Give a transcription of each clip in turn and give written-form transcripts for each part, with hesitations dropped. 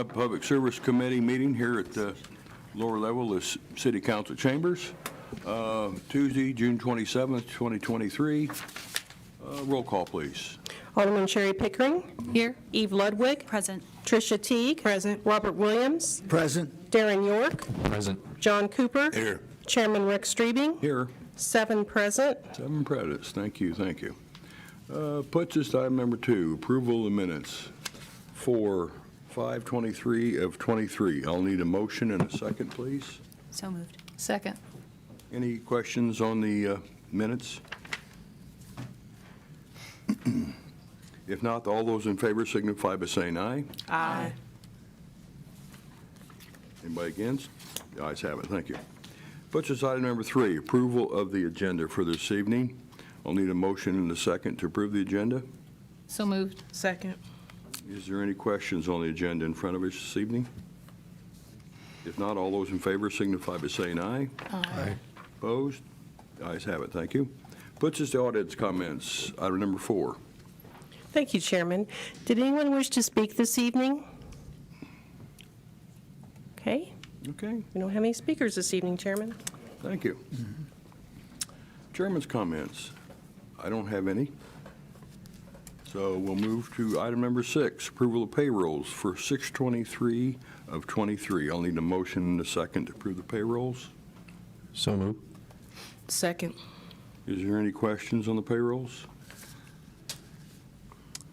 Public Service Committee meeting here at the lower level of City Council Chambers, Tuesday, June 27th, 2023. Roll call, please. Alderman Sherry Pickering. Here. Eve Ludwig. Present. Tricia Teague. Present. Robert Williams. Present. Darren York. Present. John Cooper. Here. Chairman Rick Streebing. Here. 7 present. 7 present. Thank you, thank you. Puts us to item number 2, approval of the minutes for 5/23 of 23. I'll need a motion and a second, please. So moved. Second. Any questions on the minutes? If not, all those in favor signify by saying aye. Aye. Anybody against? The ayes have it. Thank you. Puts us item number 3, approval of the agenda for this evening. I'll need a motion and a second to approve the agenda. So moved. Second. Is there any questions on the agenda in front of us this evening? If not, all those in favor signify by saying aye. Aye. Opposed? The ayes have it. Thank you. Puts us to audit's comments. Item number 4. Thank you, Chairman. Did anyone wish to speak this evening? Okay. Okay, We don't have any speakers this evening, Chairman. thank you. Chairman's comments. I don't have any. So we'll move to item number 6, approval of payrolls for 6/23 of 23. I'll need a motion and a second to approve the payrolls. So moved. Second. Is there any questions on the payrolls?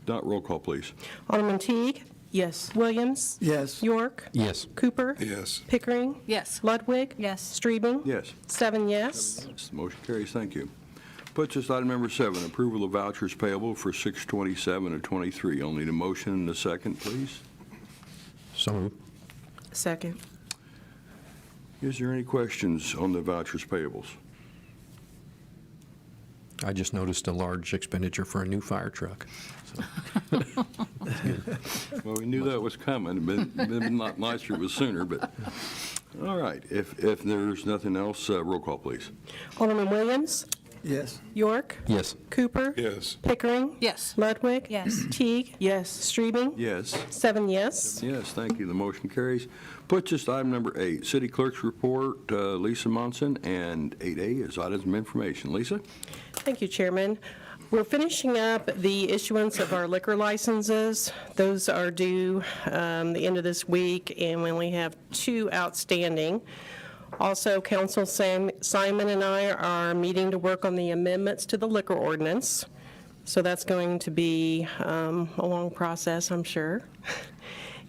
Not, roll call, please. Alderman Teague. Yes. Williams. Yes. York. Yes. Cooper. Yes. Pickering. Yes. Ludwig. Yes. Streebing. Yes. 7 yes. Yes, motion carries. Thank you. Puts us to item number 7, approval of vouchers payable for 6/27 of 23. I'll need a motion and a second, please. So moved. Second. Is there any questions on the vouchers payables? I just noticed a large expenditure for a new fire truck. Well, we knew that was coming, but it'd been a lot nicer if it was sooner, but, all right. If there's nothing else, roll call, please. Alderman Williams. Yes. York. Yes. Cooper. Yes. Pickering. Yes. Ludwig. Yes. Teague. Yes. Streebing. Yes. 7 yes. Yes, thank you. The motion carries. Puts us to item number 8, City Clerk's Report, Lisa Monson, and 8A is items of information. Lisa? Thank you, Chairman. We're finishing up the issuance of our liquor licenses. Those are due the end of this week, and we only have 2 outstanding. Also, Council Simon and I are meeting to work on the amendments to the liquor ordinance. So that's going to be a long process, I'm sure.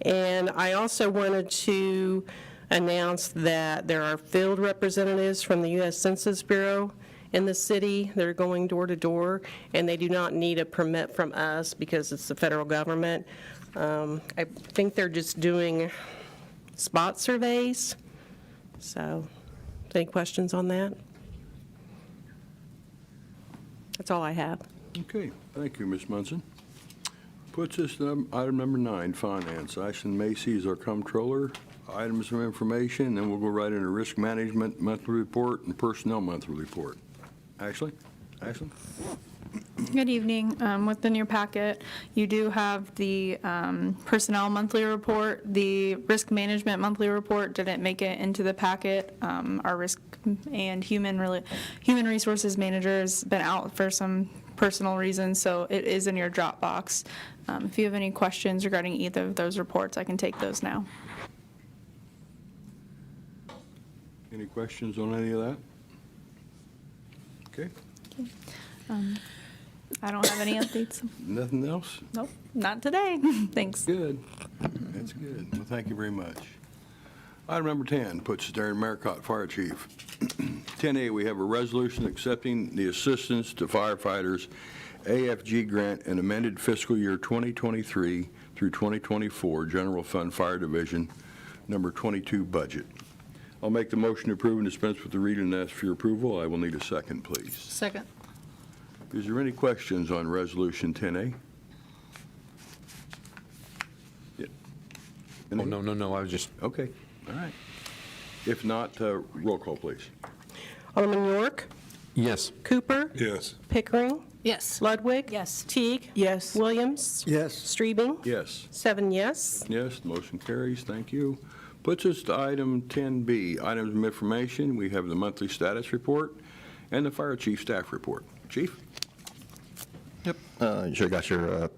And I also wanted to announce that there are field representatives from the U.S. Census Bureau in the city. They're going door to door, and they do not need a permit from us because it's the federal government. I think they're just doing spot surveys. So, any questions on that? That's all I have. Okay, thank you, Ms. Munson. Puts us to item number 9, Finance. Ashton Macy is our comptroller. Items of information, then we'll go right into Risk Management Monthly Report and Personnel Monthly Report. Ashley? Ashley? Good evening. Within your packet, you do have the Personnel Monthly Report. The Risk Management Monthly Report didn't make it into the packet. Our Risk and Human Resources Manager has been out for some personal reasons, so it is in your Dropbox. If you have any questions regarding either of those reports, I can take those now. Any questions on any of that? Okay, I don't have any updates. nothing else? Nope, not today. Thanks. Good. That's good. Well, thank you very much. Item number 10 puts us there in Maricot Fire Chief. 10A, we have a resolution accepting the assistance to firefighters AFG grant and amended fiscal year 2023 through 2024 General Fund Fire Division number 22 budget. I'll make the motion to approve and dispense with the reading and ask for your approval. I will need a second, please. Second. Is there any questions on Resolution 10A? Yeah. Oh, no, I was just, Okay, all right. If not, roll call, please. Alderman York. yes. Cooper. Yes. Pickering. Yes. Ludwig? Yes. Teague? Yes. Williams? Yes. Strebing? Yes. 7 yes. Yes, motion carries. Thank you. Puts us to item 10B, items of information. We have the monthly status report and the fire chief staff report. Chief? You sure got your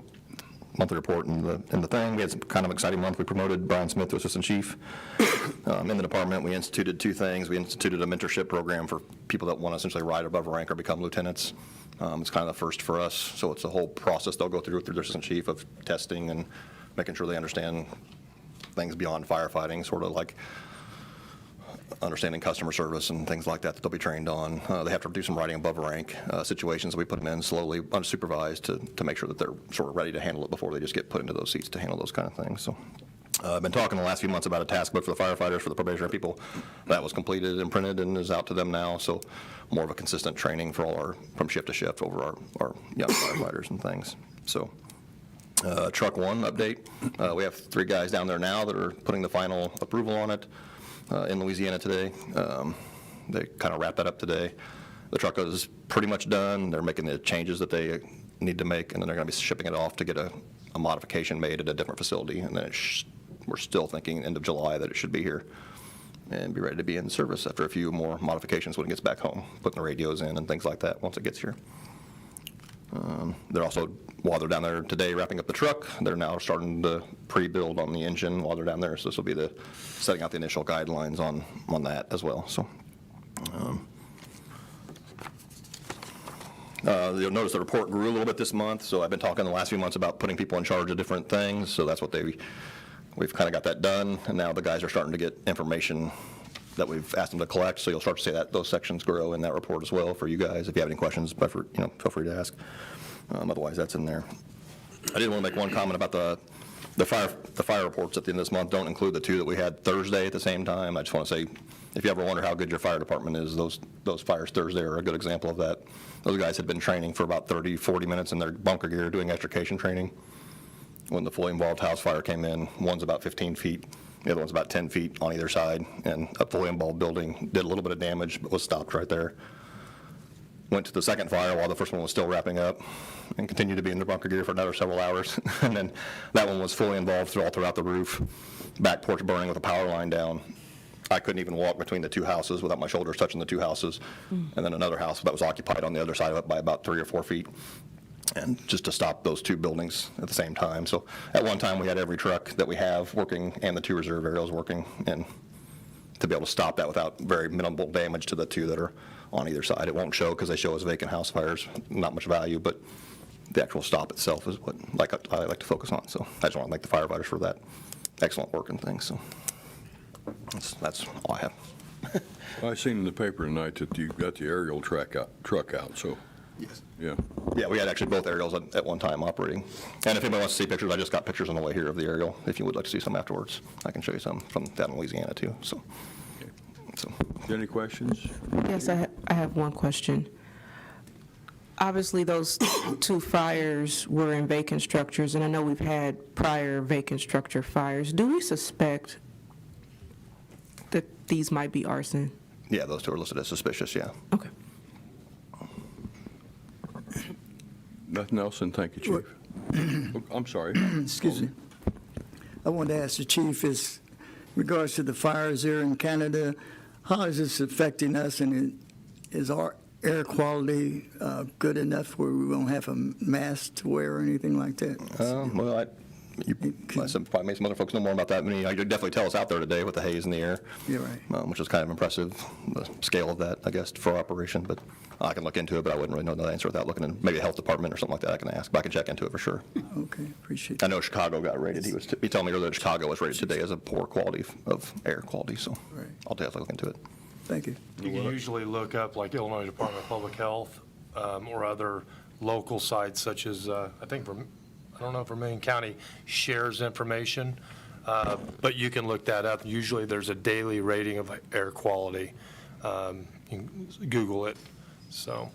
monthly report in the thing. We had some kind of exciting month. We promoted Brian Smith to assistant chief. In the department, we instituted two things. We instituted a mentorship program for people that want to essentially ride above a rank or become lieutenants. It's kind of the first for us, so it's a whole process they'll go through their assistant chief of testing and making sure they understand things beyond firefighting, sort of like understanding customer service and things like that they'll be trained on. They have to do some riding above rank situations. We put them in slowly, unsupervised, to make sure that they're sort of ready to handle it before they just get put into those seats to handle those kind of things. So I've been talking the last few months about a task book for the firefighters, for the probationary people. That was completed and printed and is out to them now. So more of a consistent training for all our, from shift to shift, over our young firefighters and things. So truck one update. We have 3 guys down there now that are putting the final approval on it. In Louisiana today. They kind of wrapped that up today. The truck is pretty much done. They're making the changes that they need to make, and then they're going to be shipping it off to get a modification made at a different facility. And then we're still thinking end of July that it should be here and be ready to be in service after a few more modifications when it gets back home, putting the radios in and things like that once it gets here. They're also, while they're down there today wrapping up the truck, they're now starting to pre-build on the engine while they're down there. So this will be the setting out the initial guidelines on that as well. So you'll notice the report grew a little bit this month. So I've been talking the last few months about putting people in charge of different things. So that's what we've kind of got that done. And now the guys are starting to get information that we've asked them to collect, so you'll start to see that those sections grow in that report as well for you guys. If you have any questions, feel free to ask. Otherwise, that's in there. I did want to make one comment about the fire reports at the end of this month. Don't include the 2 that we had Thursday at the same time. I just want to say, if you ever wonder how good your fire department is, those fires Thursday are a good example of that. Those guys had been training for about 30, 40 minutes in their bunker gear doing extrication training. When the fully involved house fire came in, one's about 15 feet. The other one's about 10 feet on either side, and a fully involved building did a little bit of damage, but was stopped right there. Went to the second fire while the first one was still wrapping up, and continued to be in their bunker gear for another several hours. And then that one was fully involved all throughout the roof, back porch burning with a power line down. I couldn't even walk between the 2 houses without my shoulders touching the 2 houses, and then another house that was occupied on the other side of it by about 3 or 4 feet. And just to stop those 2 buildings at the same time. So at one time, we had every truck that we have working and the 2 reserve aerials working, and to be able to stop that without very minimal damage to the 2 that are on either side. It won't show because they show as vacant house fires, not much value, but the actual stop itself is what I like to focus on. So I just want to thank the firefighters for that excellent work and things. So that's all I have. I seen in the paper tonight that you got the aerial truck out, so, Yes. yeah. Yeah, we had actually both aerials at one time operating. And if anybody wants to see pictures, I just got pictures on the way here of the aerial. If you would like to see some afterwards, I can show you some from down in Louisiana too. So. Any questions? Yes, I have one question. Obviously, those 2 fires were in vacant structures, and I know we've had prior vacant structure fires. Do we suspect that these might be arson? Yeah, those 2 are listed as suspicious, yeah. Okay. Nothing else, and thank you, Chief. I'm sorry. Excuse me. I wanted to ask the chief, is regards to the fires there in Canada, how is this affecting us, and is our air quality good enough where we won't have a mask to wear or anything like that? Well, probably make some other folks know more about that. I mean, you could definitely tell us out there today with the haze in the air. You're right. Which is kind of impressive, the scale of that, I guess, for operation. But I can look into it, but I wouldn't really know the answer without looking in maybe the health department or something like that I can ask. But I can check into it for sure. Okay, appreciate I it. know Chicago got rated. He told me earlier that Chicago was rated today as a poor quality of air quality. So Right. I'll definitely look into it. Thank you. You can usually look up like Illinois Department of Public Health or other local sites such as, I don't know if Vermilion County shares information, but you can look that up. Usually there's a daily rating of air quality. You can Google it, so.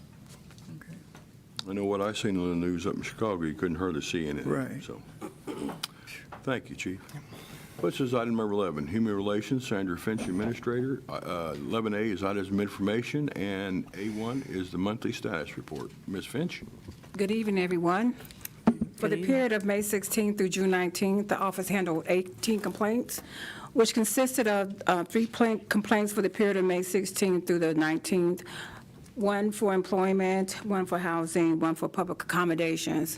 I know what I seen in the news up in Chicago, you couldn't hardly see anything. Right. So, thank you, Chief. Which is item number 11, Human Relations, Sandra Finch, Administrator. 11A is items of information, and A1 is the monthly status report. Ms. Finch? Good evening, everyone. For the period of May 16th through June 19th, the office handled 18 complaints, which consisted of 3 complaints for the period of May 16th through the 19th, 1 for employment, 1 for housing, 1 for public accommodations.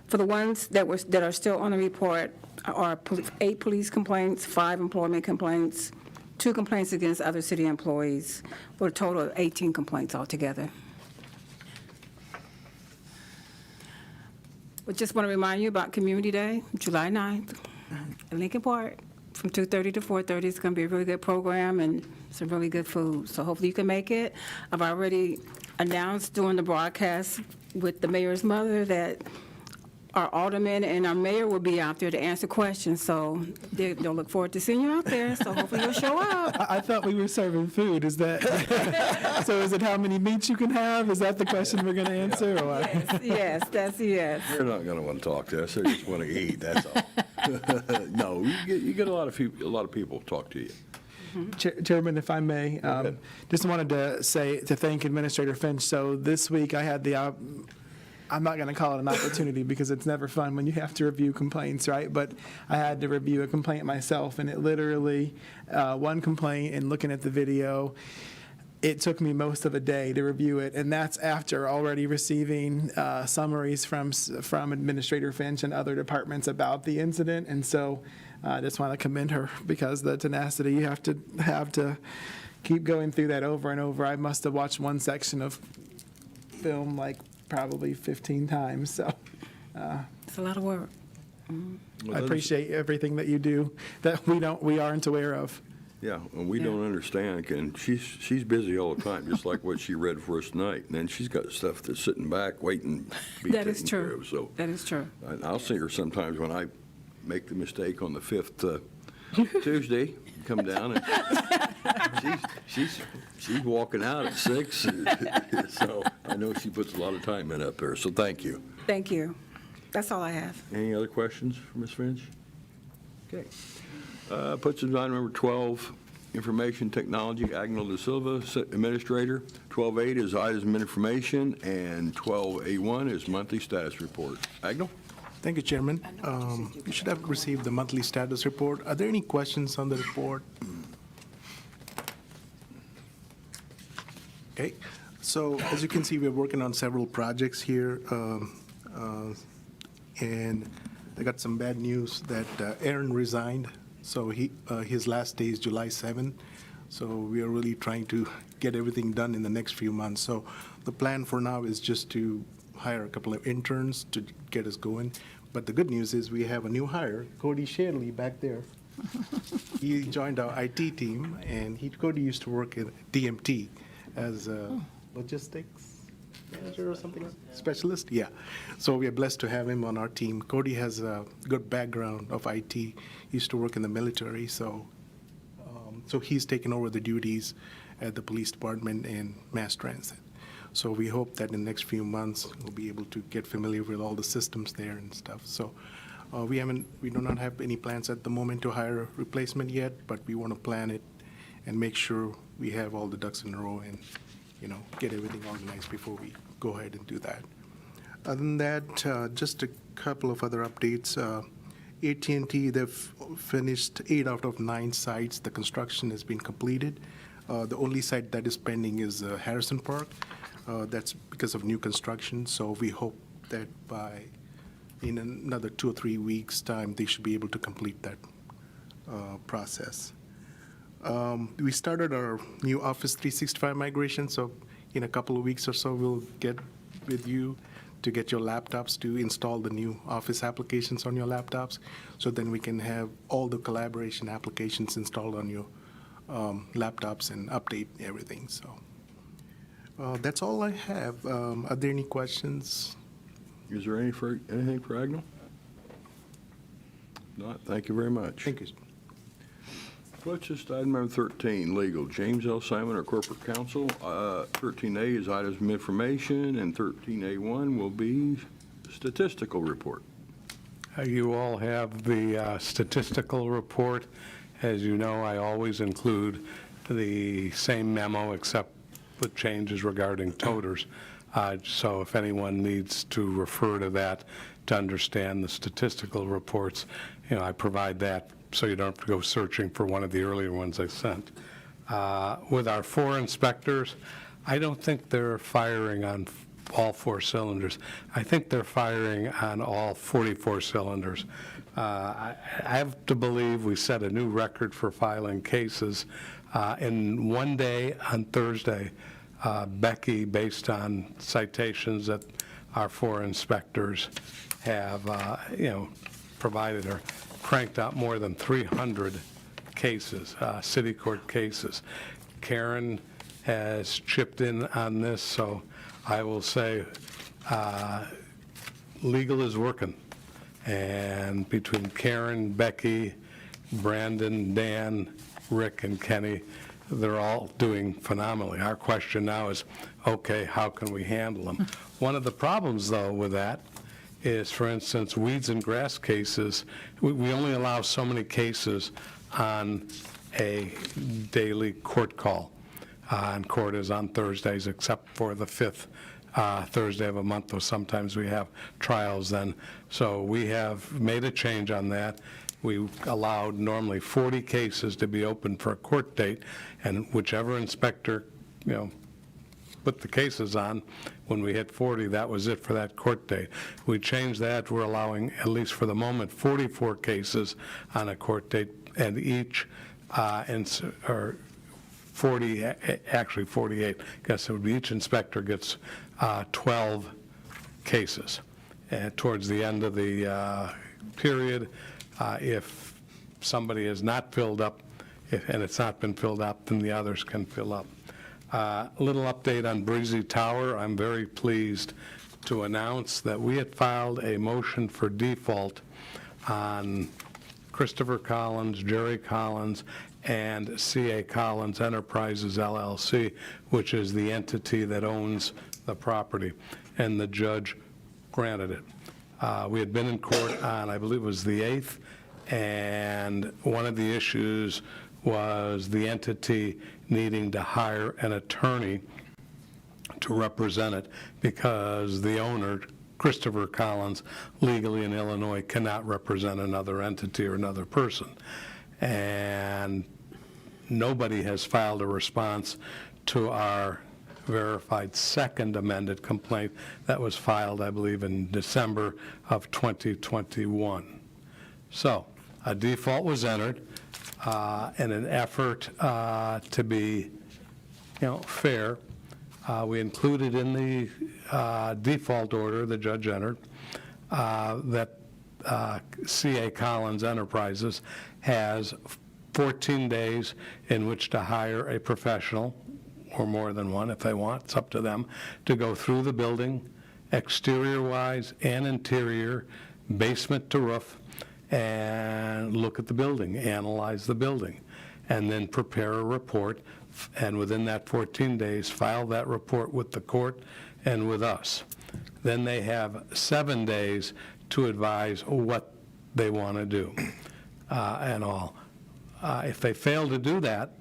For the ones that are still on the report are 8 police complaints, 5 employment complaints, 2 complaints against other city employees, for a total of 18 complaints altogether. We just want to remind you about Community Day, July 9th, in Lincoln Park, from 2:30 to 4:30. It's going to be a really good program and some really good food, so hopefully you can make it. I've already announced during the broadcast with the mayor's mother that our alderman and our mayor will be out there to answer questions, so they'll look forward to seeing you out there, so hopefully you'll show up. I thought we were serving food. Is that, so is it how many meats you can have? Is that the question we're going to answer? Or what? Yes, that's a yes. They're not going to want to talk to us. They just want to eat, that's all. No, you get a lot of people talk to you. Chairman, if I may, ahead. just wanted to thank Administrator Finch. So this week I had the I'm not going to call it an opportunity because it's never fun when you have to review complaints, right? But I had to review a complaint myself, and it literally, one complaint, and looking at the video, it took me most of a day to review it, and that's after already receiving summaries from Administrator Finch and other departments about the incident. And so I just want to commend her because the tenacity you have to keep going through that over and over. I must have watched one section of film like probably 15 times, so It's a lot of work. I appreciate everything that you do that we aren't aware of. Yeah, and we don't understand, and she's busy all the time, just like what she read for us tonight. And then she's got stuff that's sitting back, waiting to be That is taken care true. of. So That is true. I'll see her sometimes when I make the mistake on the 5th Tuesday, come down, and she's walking out at 6, so I know she puts a lot of time in up there, so thank you. Thank you. That's all I have. Any other questions for Ms. Finch? Okay. Puts us on number 12, Information Technology, Agnell De Silva, Administrator. 12A is items of information, and 12A1 is monthly status report. Agnell? Thank you, Chairman. You should have received the monthly status report. Are there any questions on the report? Okay, so as you can see, we're working on several projects here, and I got some bad news that Aaron resigned. So his last day is July 7. So we are really trying to get everything done in the next few months. So the plan for now is just to hire a couple of interns to get us going. But the good news is we have a new hire, Cody Shaley, back there. He joined our IT team, and Cody used to work at DMT as a logistics manager or something, specialist. Yeah. So we are blessed to have him on our team. Cody has a good background of IT. He used to work in the military, so he's taken over the duties at the police department and mass transit. So we hope that in the next few months, we'll be able to get familiar with all the systems there and stuff. So we do not have any plans at the moment to hire a replacement yet, but we want to plan it and make sure we have all the ducks in a row and, get everything organized before we go ahead and do that. Other than that, just a couple of other updates. AT&T, they've finished 8 out of 9 sites. The construction has been completed. The only site that is pending is Harrison Park. That's because of new construction, so we hope that in another 2 or 3 weeks' time, they should be able to complete that process. We started our new Office 365 migration, so in a couple of weeks or so, we'll get with you to get your laptops to install the new Office applications on your laptops, so then we can have all the collaboration applications installed on your laptops and update everything, so. That's all I have. Are there any questions? Is there anything for Agnell? Not, thank you very much. Thank you. Let's just item number 13, legal. James L. Simon, our corporate counsel. 13A is items of information, and 13A1 will be statistical report. You all have the statistical report. As you know, I always include the same memo except with changes regarding toters. So if anyone needs to refer to that to understand the statistical reports, I provide that so you don't have to go searching for one of the earlier ones I sent. With our 4 inspectors, I don't think they're firing on all 4 cylinders. I think they're firing on all 44 cylinders. I have to believe we set a new record for filing cases. In one day on Thursday, Becky, based on citations that our 4 inspectors have, provided her, cranked out more than 300 cases, city court cases. Karen has chipped in on this, so I will say legal is working. And between Karen, Becky, Brandon, Dan, Rick, and Kenny, they're all doing phenomenally. Our question now is, okay, how can we handle them? One of the problems, though, with that is, for instance, weeds and grass cases, we only allow so many cases on a daily court call. And court is on Thursdays, except for the 5th Thursday of a month, though sometimes we have trials then. So we have made a change on that. We allowed normally 40 cases to be open for a court date, and whichever inspector, put the cases on, when we hit 40, that was it for that court date. We changed that. We're allowing, at least for the moment, 44 cases on a court date, and each, or 40, actually 48, I guess it would be each inspector gets 12 cases. And towards the end of the period, if somebody is not filled up, and it's not been filled up, then the others can fill up. A little update on Breezy Tower. I'm very pleased to announce that we had filed a motion for default on Christopher Collins, Jerry Collins, and C.A. Collins Enterprises, LLC, which is the entity that owns the property, and the judge granted it. We had been in court on, I believe it was the 8th, and one of the issues was the entity needing to hire an attorney to represent it because the owner, Christopher Collins, legally in Illinois cannot represent another entity or another person. And nobody has filed a response to our verified second amended complaint that was filed, I believe, in December of 2021. So a default was entered in an effort to be, fair. We included in the default order the judge entered that C.A. Collins Enterprises has 14 days in which to hire a professional, or more than one if they want, it's up to them, to go through the building, exterior-wise and interior, basement to roof, and look at the building, analyze the building, and then prepare a report, and within that 14 days, file that report with the court and with us. Then they have 7 days to advise what they want to do and all. If they fail to do that,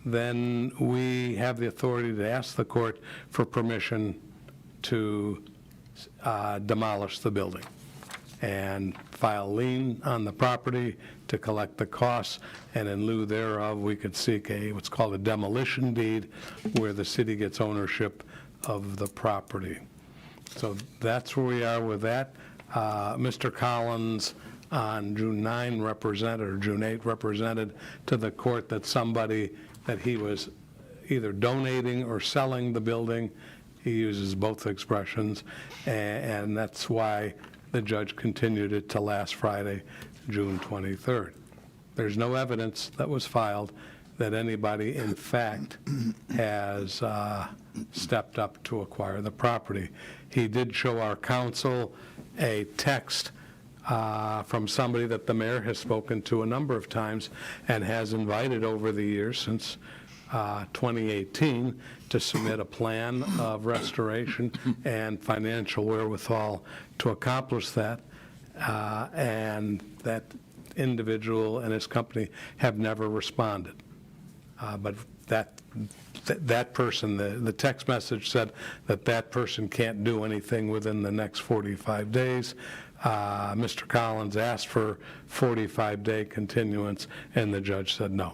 then we have the authority to ask the court for permission to demolish the building and file lien on the property to collect the costs, and in lieu thereof, we could seek what's called a demolition deed, where the city gets ownership of the property. So that's where we are with that. Mr. Collins on June 9 represented, or June 8 represented to the court that somebody that he was either donating or selling the building. He uses both expressions, and that's why the judge continued it to last Friday, June 23rd. There's no evidence that was filed that anybody, in fact, has stepped up to acquire the property. He did show our counsel a text from somebody that the mayor has spoken to a number of times and has invited over the years since 2018 to submit a plan of restoration and financial wherewithal to accomplish that, and that individual and his company have never responded. But that person, the text message said that person can't do anything within the next 45 days. Mr. Collins asked for 45-day continuance, and the judge said no.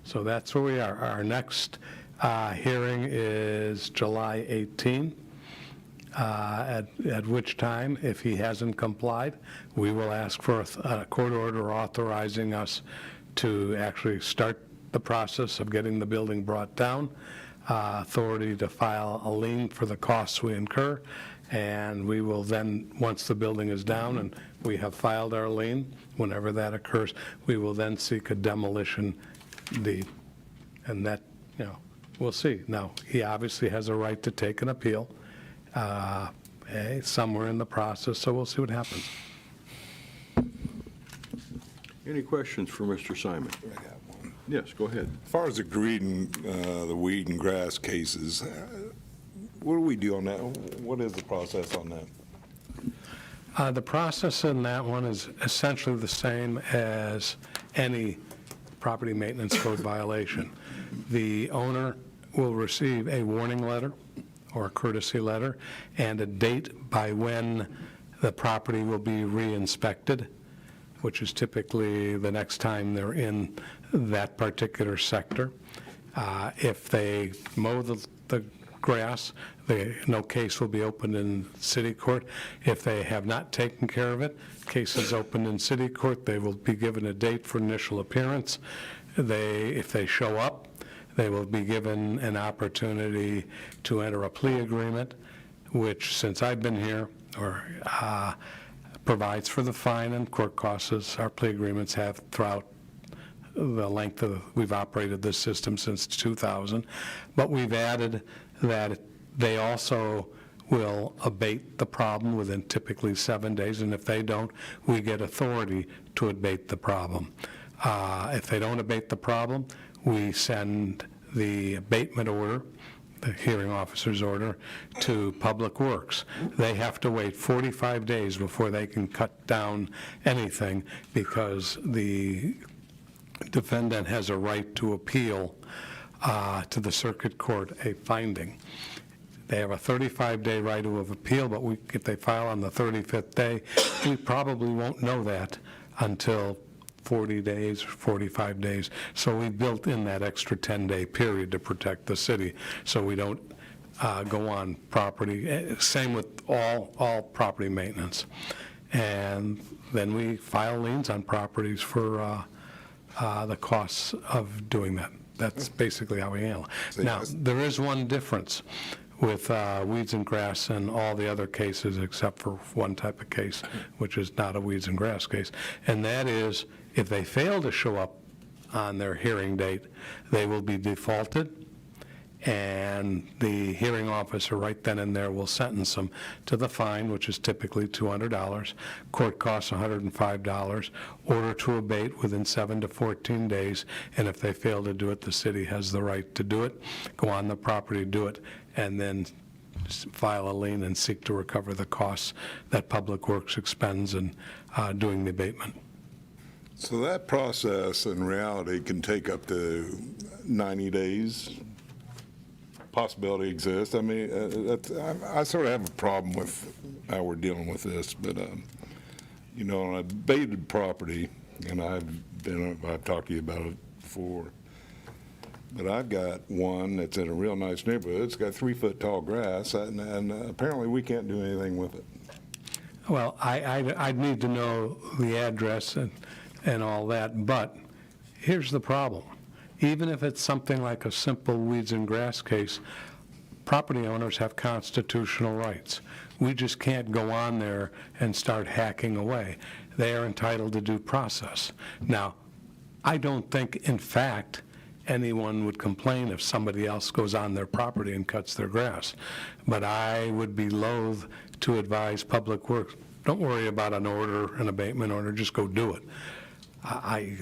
So that's where we are. Our next hearing is July 18, at which time, if he hasn't complied, we will ask for a court order authorizing us to actually start the process of getting the building brought down, authority to file a lien for the costs we incur, and we will then, once the building is down and we have filed our lien, whenever that occurs, we will then seek a demolition deed. And that, we'll see. Now, he obviously has a right to take an appeal somewhere in the process, so we'll see what happens. Any questions for Mr. Simon? I got one. Yes, go ahead. As far as the weed and grass cases, what do we do on that? What is the process on that? The process in that one is essentially the same as any property maintenance code violation. The owner will receive a warning letter or a courtesy letter and a date by when the property will be re-inspected, which is typically the next time they're in that particular sector. If they mow the grass, no case will be opened in city court. If they have not taken care of it, case is opened in city court. They will be given a date for initial appearance. If they show up, they will be given an opportunity to enter a plea agreement, which, since I've been here, provides for the fine and court costs. Our plea agreements have throughout the length we've operated this system since 2000, but we've added that they also will abate the problem within typically 7 days, and if they don't, we get authority to abate the problem. If they don't abate the problem, we send the abatement order, the hearing officer's order, to Public Works. They have to wait 45 days before they can cut down anything, because the defendant has a right to appeal to the circuit court a finding. They have a 35-day right of appeal, but if they file on the 35th day, we probably won't know that until 40 days, 45 days. So we built in that extra 10-day period to protect the city, so we don't go on property. Same with all property maintenance. And then we file liens on properties for the costs of doing that. That's basically how we handle it. Now, there is one difference with weeds and grass and all the other cases except for one type of case, which is not a weeds and grass case, and that is if they fail to show up on their hearing date, they will be defaulted, and the hearing officer right then and there will sentence them to the fine, which is typically $200, court costs $105, order to abate within 7 to 14 days, and if they fail to do it, the city has the right to do it, go on the property, do it, and then file a lien and seek to recover the costs that Public Works expends in doing the abatement. So that process in reality can take up to 90 days? Possibility exists. I mean, I sort of have a problem with how we're dealing with this, but, on a abated property, and I've talked to you about it before, but I've got one that's in a real nice neighborhood. It's got 3-foot tall grass, and apparently we can't do anything with it. Well, I'd need to know the address and all that, but here's the problem. Even if it's something like a simple weeds and grass case, property owners have constitutional rights. We just can't go on there and start hacking away. They are entitled to due process. Now, I don't think, in fact, anyone would complain if somebody else goes on their property and cuts their grass. But I would be loath to advise Public Works, don't worry about an order, an abatement order, just go do it.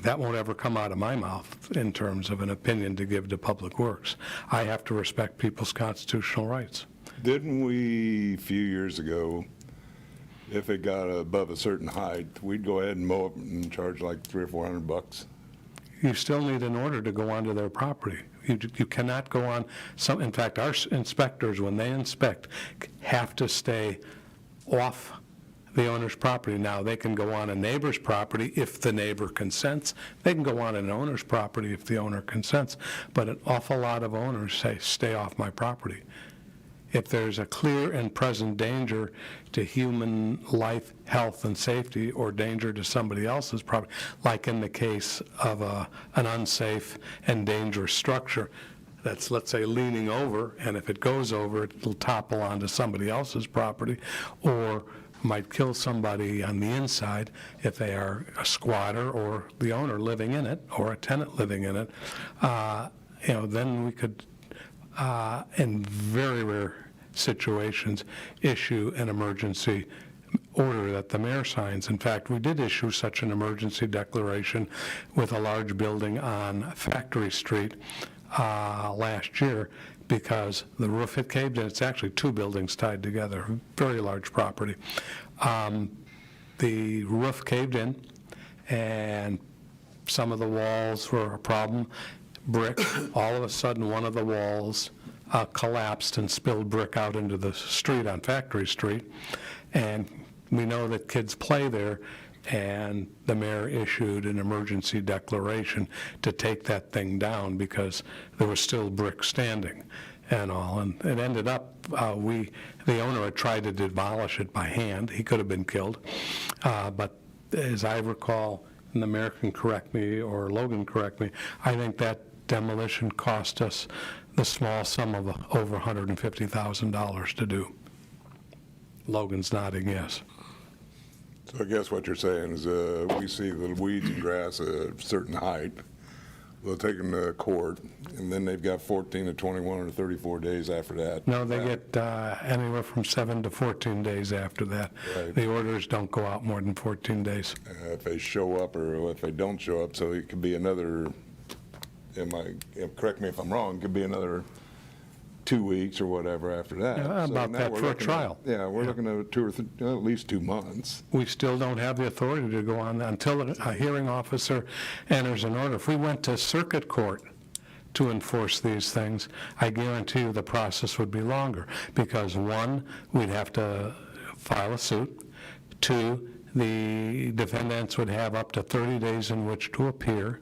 That won't ever come out of my mouth in terms of an opinion to give to Public Works. I have to respect people's constitutional rights. Didn't we, a few years ago, if it got above a certain height, we'd go ahead and mow it and charge like $300 or $400? you still need an order to go onto their property. You cannot go on, in fact, our inspectors, when they inspect, have to stay off the owner's property. Now, they can go on a neighbor's property if the neighbor consents. They can go on an owner's property if the owner consents. But an awful lot of owners say, stay off my property. If there's a clear and present danger to human life, health, and safety, or danger to somebody else's property, like in the case of an unsafe and dangerous structure that's, let's say, leaning over, and if it goes over, it'll topple onto somebody else's property, or might kill somebody on the inside if they are a squatter or the owner living in it, or a tenant living in it, then we could, in very rare situations, issue an emergency order that the mayor signs. In fact, we did issue such an emergency declaration with a large building on Factory Street last year because the roof had caved in. It's actually two buildings tied together, very large property. The roof caved in, and some of the walls were a problem. Brick, all of a sudden, one of the walls collapsed and spilled brick out into the street on Factory Street. And we know that kids play there, and the mayor issued an emergency declaration to take that thing down because there was still brick standing and all. And it ended up, the owner had tried to demolish it by hand. He could have been killed. But as I recall, and the mayor can correct me or Logan correct me, I think that demolition cost us the small sum of over $150,000 to do. Logan's nodding yes. So I guess what you're saying is we see the weeds and grass at a certain height, we'll take them to court, and then they've got 14 to 21 or 34 days after that. No, they get anywhere from 7 to 14 days after that. Right. The orders don't go out more than 14 days. If they show up or if they don't show up, so it could be another, correct me if I'm wrong, it could be another 2 weeks or whatever after that. Yeah, So about now that we're for a looking trial. We're looking at at least 2 months. We still don't have the authority to go on until a hearing officer enters an order. If we went to circuit court to enforce these things, I guarantee you the process would be longer because, one, we'd have to file a suit. Two, the defendants would have up to 30 days in which to appear.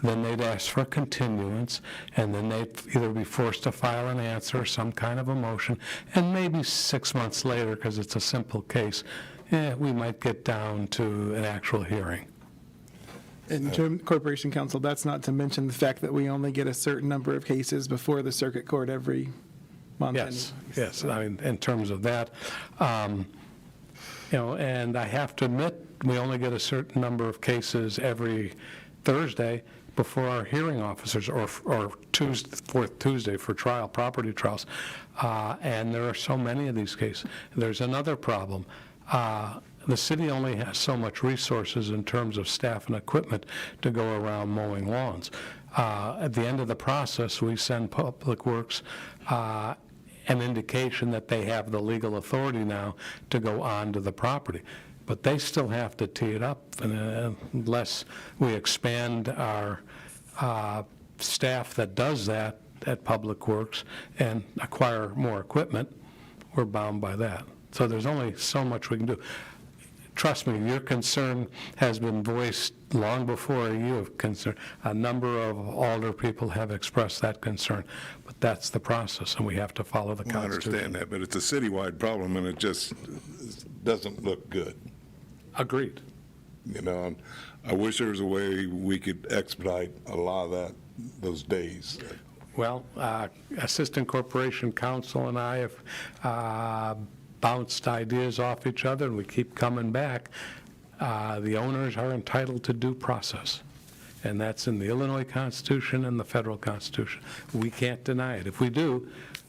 Then they'd ask for a continuance, and then they'd either be forced to file an answer or some kind of a motion, and maybe 6 months later, because it's a simple case, we might get down to an actual hearing. And Corporation Counsel, that's not to mention the fact that we only get a certain number of cases before the circuit court every month. Yes, yes, I mean, in terms of that, and I have to admit, we only get a certain number of cases every Thursday before our hearing officers, or Tuesday, fourth Tuesday for trial, property trials, and there are so many of these cases. There's another problem. The city only has so much resources in terms of staff and equipment to go around mowing lawns. At the end of the process, we send Public Works an indication that they have the legal authority now to go onto the property. But they still have to tee it up, and unless we expand our staff that does that at Public Works and acquire more equipment, we're bound by that. So there's only so much we can do. Trust me, your concern has been voiced long before you have concern. A number of alder people have expressed that concern, but that's the process, and we have to follow the Well, I Constitution. understand that, but it's a citywide problem, and it just doesn't look good. Agreed. I wish there was a way we could expedite a lot of those days. Well, Assistant Corporation Counsel and I have bounced ideas off each other, and we keep coming back. The owners are entitled to due process, and that's in the Illinois Constitution and the federal Constitution. We can't deny it. If we do,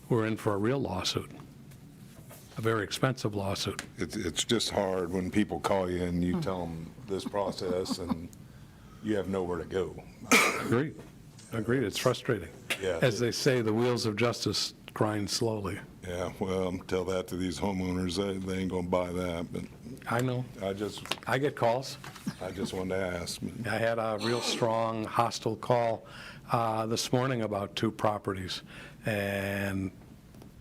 we're in for a real lawsuit, a very expensive lawsuit. It's just hard when people call you and you tell them this process and you have nowhere to go. Agreed. Agreed. It's frustrating. Yeah. As they say, the wheels of justice grind slowly. Yeah, well, tell that to these homeowners, they ain't gonna buy that, but I know. I get calls. I just wanted to ask. I had a real strong hostile call this morning about 2 properties, and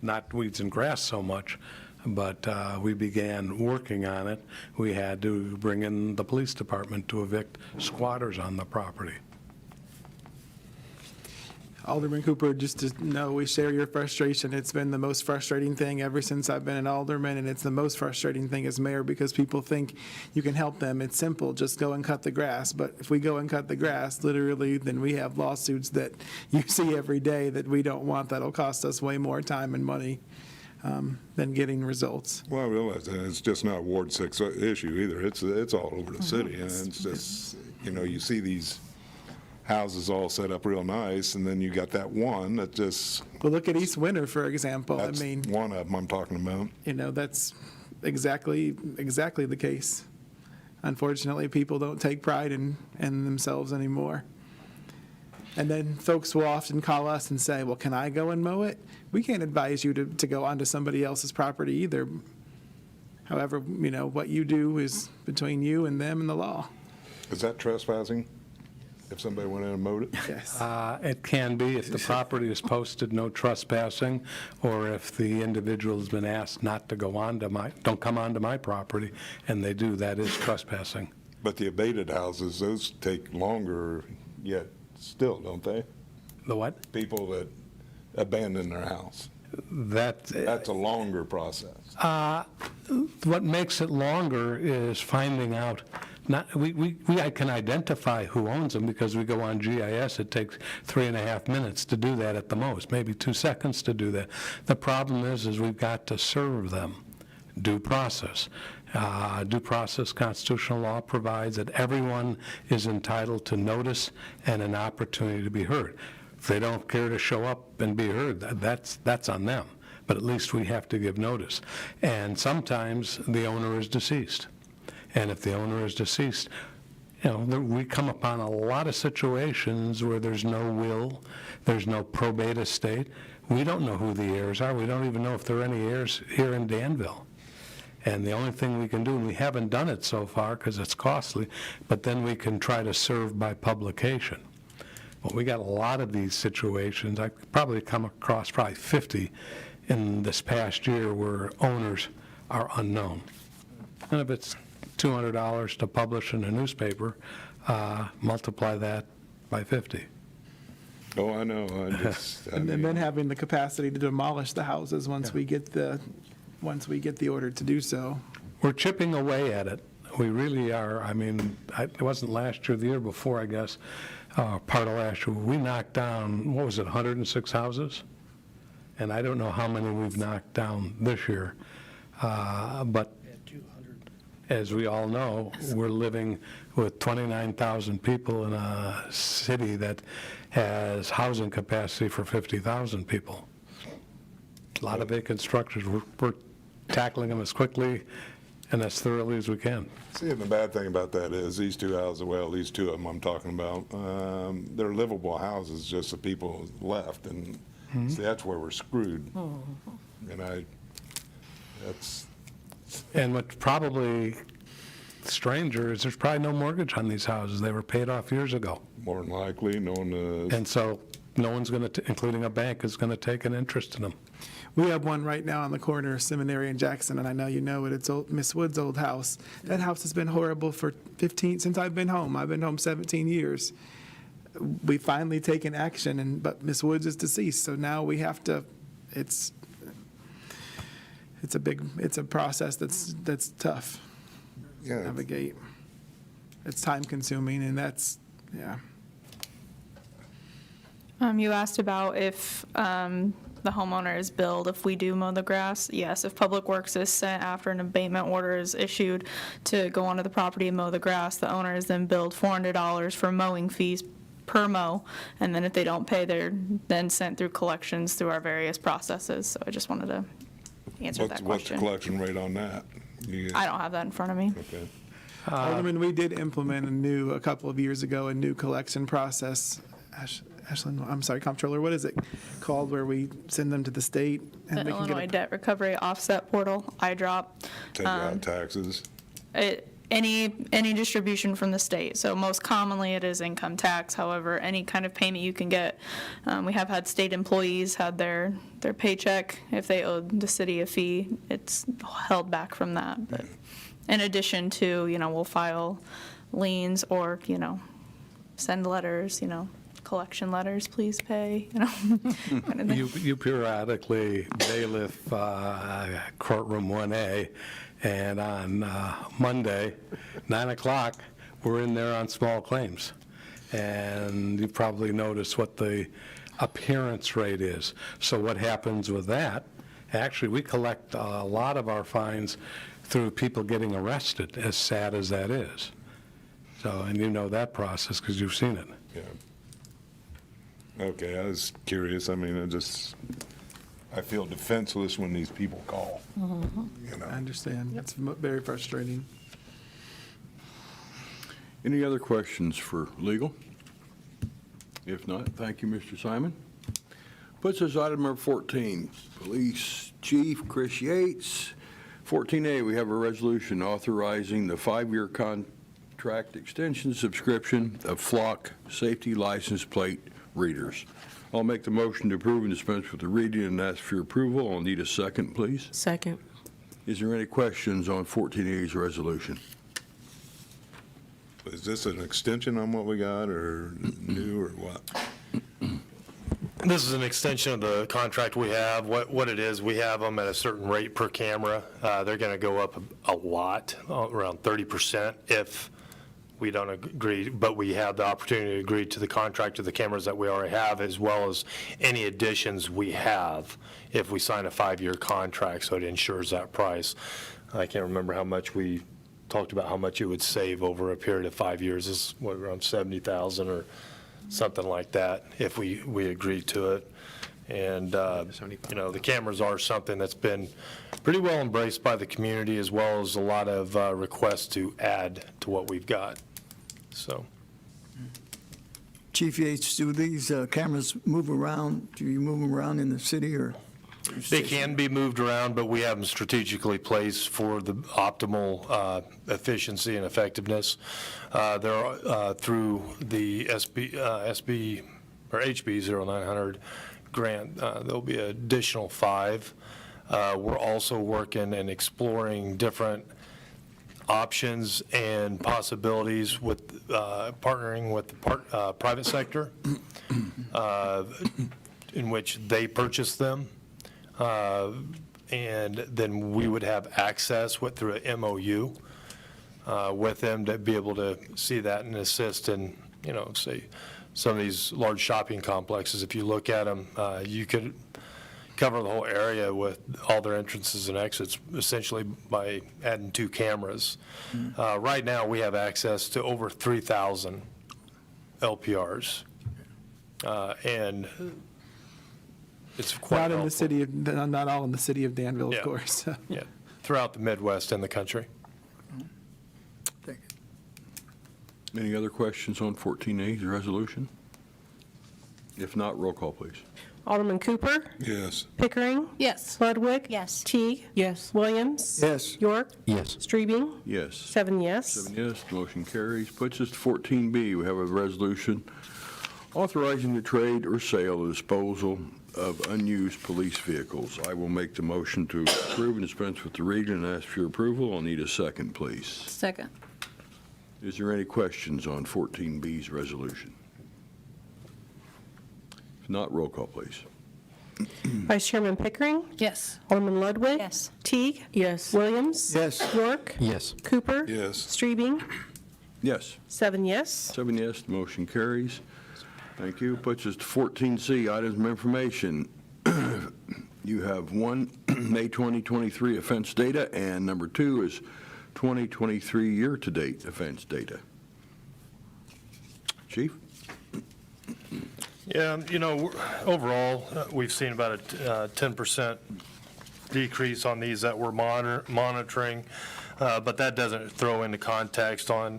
not weeds and grass so much, but we began working on it. We had to bring in the police department to evict squatters on the property. Alderman Cooper, just to know, we share your frustration. It's been the most frustrating thing ever since I've been an alderman, and it's the most frustrating thing as mayor because people think you can help them. It's simple, just go and cut the grass. But if we go and cut the grass, literally, then we have lawsuits that you see every day that we don't want. That'll cost us way more time and money than getting results. Well, I realize that it's just not a Ward 6 issue either. It's all over the city, and it's just, you see these houses all set up real nice, and then you got that one that just, Well, look at East Winter, for example. that's I mean, one of them I'm talking about. that's exactly the case. Unfortunately, people don't take pride in themselves anymore. And then folks will often call us and say, well, can I go and mow it? We can't advise you to go onto somebody else's property either. However, what you do is between you and them and the law. Is that trespassing? If somebody went in and mowed it? Yes. It can be if the property is posted no trespassing, or if the individual has been asked not to go onto don't come onto my property, and they do, that is trespassing. But the abated houses, those take longer yet still, don't they? The what? People that abandon their house. That's a longer process. what makes it longer is finding out. I can identify who owns them because we go on GIS. It takes 3.5 minutes to do that at the most, maybe 2 seconds to do that. The problem is we've got to serve them due process. Due process constitutional law provides that everyone is entitled to notice and an opportunity to be heard. If they don't care to show up and be heard, that's on them. But at least we have to give notice. And sometimes the owner is deceased. And if the owner is deceased, we come upon a lot of situations where there's no will, there's no probate estate. We don't know who the heirs are. We don't even know if there are any heirs here in Danville. And the only thing we can do, and we haven't done it so far because it's costly, but then we can try to serve by publication. Well, we got a lot of these situations. I probably come across 50 in this past year where owners are unknown. And if it's $200 to publish in a newspaper, multiply that by 50. Oh, I know. And then having the capacity to demolish the houses once we get the order to do so. We're chipping away at it. We really are. I mean, it wasn't last year, the year before, I guess, part of last year. We knocked down, 106 houses? And I don't know how many we've knocked down this year. But as we all know, we're living with 29,000 people in a city that has housing capacity for 50,000 people. A lot of vacant structures. We're tackling them as quickly and as thoroughly as we can. See, and the bad thing about that is these 2 houses, these 2 of them I'm talking about, they're livable houses, just the people left, and see, that's where we're screwed. And And what's probably stranger is there's probably no mortgage on these houses. They were paid off years ago. More than likely, no one is. And so no one's going to, including a bank, is going to take an interest in them. We have one right now on the corner of Seminary and Jackson, and I know you know it. It's Miss Wood's old house. That house has been horrible for since I've been home. I've been home 17 years. We finally taken action, but Miss Woods is deceased, so now we have to. It's a process that's tough to navigate. It's time consuming, and that's. You asked about if the homeowner is billed if we do mow the grass. Yes, if Public Works is sent after an abatement order is issued to go onto the property and mow the grass, the owner is then billed $400 for mowing fees per mow, and then if they don't pay, they're then sent through collections through our various processes. So I just wanted to answer that question. What's the collection rate on that? I don't have that in front of me. Okay. Alderman, we did implement a couple of years ago, a new collection process. Ashlyn, I'm sorry, Comptroller, what is it called where we send them to the state? The Illinois Debt Recovery Offset Portal, iDrop. Take out taxes. any distribution from the state. So most commonly it is income tax. However, any kind of payment you can get. We have had state employees had their paycheck, if they owed the city a fee, it's held back from that. But in addition to, we'll file liens or, send letters, collection letters, please pay, kind of thing. You periodically bailiff courtroom 1A, and on Monday, 9 o'clock, we're in there on small claims. And you probably noticed what the appearance rate is. So what happens with that, actually, we collect a lot of our fines through people getting arrested, as sad as that is. So, and you know that process because you've seen it. Yeah. Okay, I was curious. I mean, I feel defenseless when these people call. I understand. It's very frustrating. Any other questions for legal? If not, thank you, Mr. Simon. Puts us item number 14, Police Chief Chris Yates. 14A, we have a resolution authorizing the 5-year contract extension subscription of Flock safety license plate readers. I'll make the motion to approve and dispense with the reading and ask for your approval. I'll need a second, please. Second. Is there any questions on 14A's resolution? Is this an extension on what we got, or new, or what? This is an extension of the contract we have. What it is, we have them at a certain rate per camera. They're going to go up a lot, around 30% if we don't agree, but we have the opportunity to agree to the contract of the cameras that we already have, as well as any additions we have if we sign a 5-year contract, so it ensures that price. I can't remember how much we talked about, how much it would save over a period of 5 years. Is what, around 70,000 or something like that if we agreed to it. And, the cameras are something that's been pretty well embraced by the community, as well as a lot of requests to add to what we've got. So, Chief Yates, do these cameras move around? Do you move them around in the city, or? they can be moved around, but we have them strategically placed for the optimal efficiency and effectiveness. They're through the HB 0900 grant. There'll be an additional 5. We're also working and exploring different options and possibilities with partnering with the private sector, in which they purchase them, and then we would have access through an MOU with them to be able to see that and assist in, say, some of these large shopping complexes. If you look at them, you could cover the whole area with all their entrances and exits, essentially by adding 2 cameras. Right now, we have access to over 3,000 LPRs, and it's quite Not in helpful. the city of, not all in the city of Danville, Yeah. of course. Yeah, throughout the Midwest and the country. Thank you. Any other questions on 14A's resolution? If not, roll call, please. Alderman Cooper? Yes. Pickering? Yes. Ludwig? Yes. Teague? Yes. Williams? Yes. York? Yes. Streebing? Yes. 7 yes. 7 yes, the motion carries. Puts us to 14B. We have a resolution authorizing the trade or sale or disposal of unused police vehicles. I will make the motion to approve and dispense with the reading and ask for your approval. I'll need a second, please. Second. Is there any questions on 14B's resolution? If not, roll call, please. Vice Chairman Pickering? Yes. Alderman Ludwig? Yes. Teague? Yes. Williams? Yes. York? Yes. Cooper? Yes. Streebing? Yes. 7 yes. 7 yes, the motion carries. Thank you. Puts us to 14C, items of information. You have 1, May 2023 offense data, and number 2 is 2023 year-to-date offense data. Chief? Yeah, overall, we've seen about a 10% decrease on these that we're monitoring, but that doesn't throw into context on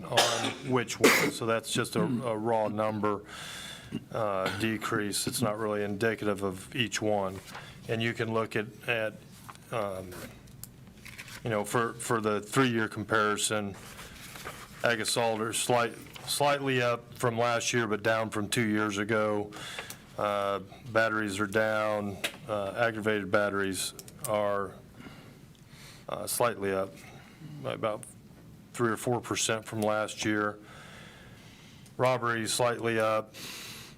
which one, so that's just a raw number decrease. It's not really indicative of each one. And you can look at for the 3-year comparison, Ag-Assault slightly up from last year, but down from 2 years ago. Batteries are down. Aggravated batteries are slightly up by about 3 or 4% from last year. Robbery slightly up.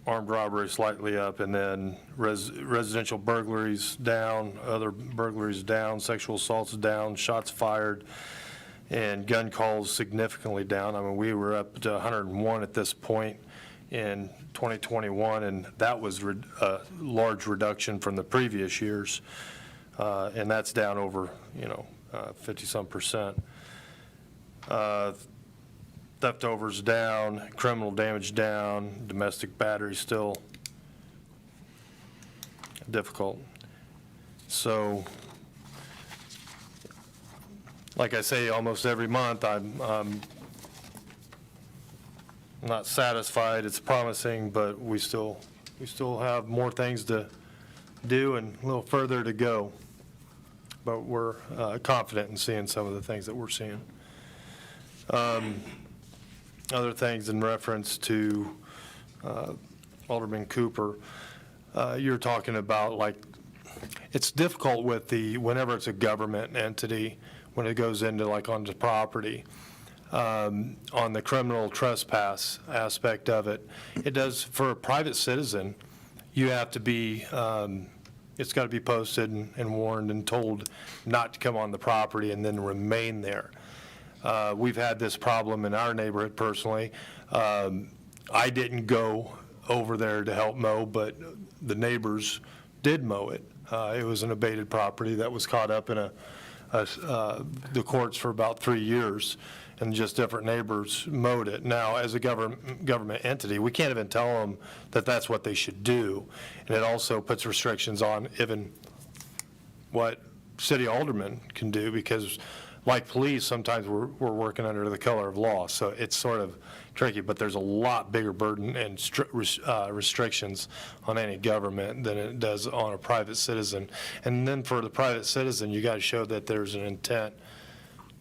Armed robbery slightly up, and then residential burglaries down, other burglaries down, sexual assaults down, shots fired, and gun calls significantly down. I mean, we were up to 101 at this point in 2021, and that was a large reduction from the previous years, and that's down over 50-some%. Theft overs down, criminal damage down, domestic battery still difficult. So, like I say, almost every month, I'm not satisfied. It's promising, but we still have more things to do and a little further to go. But we're confident in seeing some of the things that we're seeing. Other things in reference to Alderman Cooper, you're talking about, like, it's difficult with whenever it's a government entity, when it goes into, like, onto property, on the criminal trespass aspect of it. It does, for a private citizen, you have to be, it's got to be posted and warned and told not to come on the property and then remain there. We've had this problem in our neighborhood personally. I didn't go over there to help mow, but the neighbors did mow it. It was an abated property that was caught up in the courts for about 3 years, and just different neighbors mowed it. Now, as a government entity, we can't even tell them that that's what they should do. And it also puts restrictions on even what city aldermen can do, because like police, sometimes we're working under the color of law, so it's sort of tricky, but there's a lot bigger burden and restrictions on any government than it does on a private citizen. And then for the private citizen, you got to show that there's an intent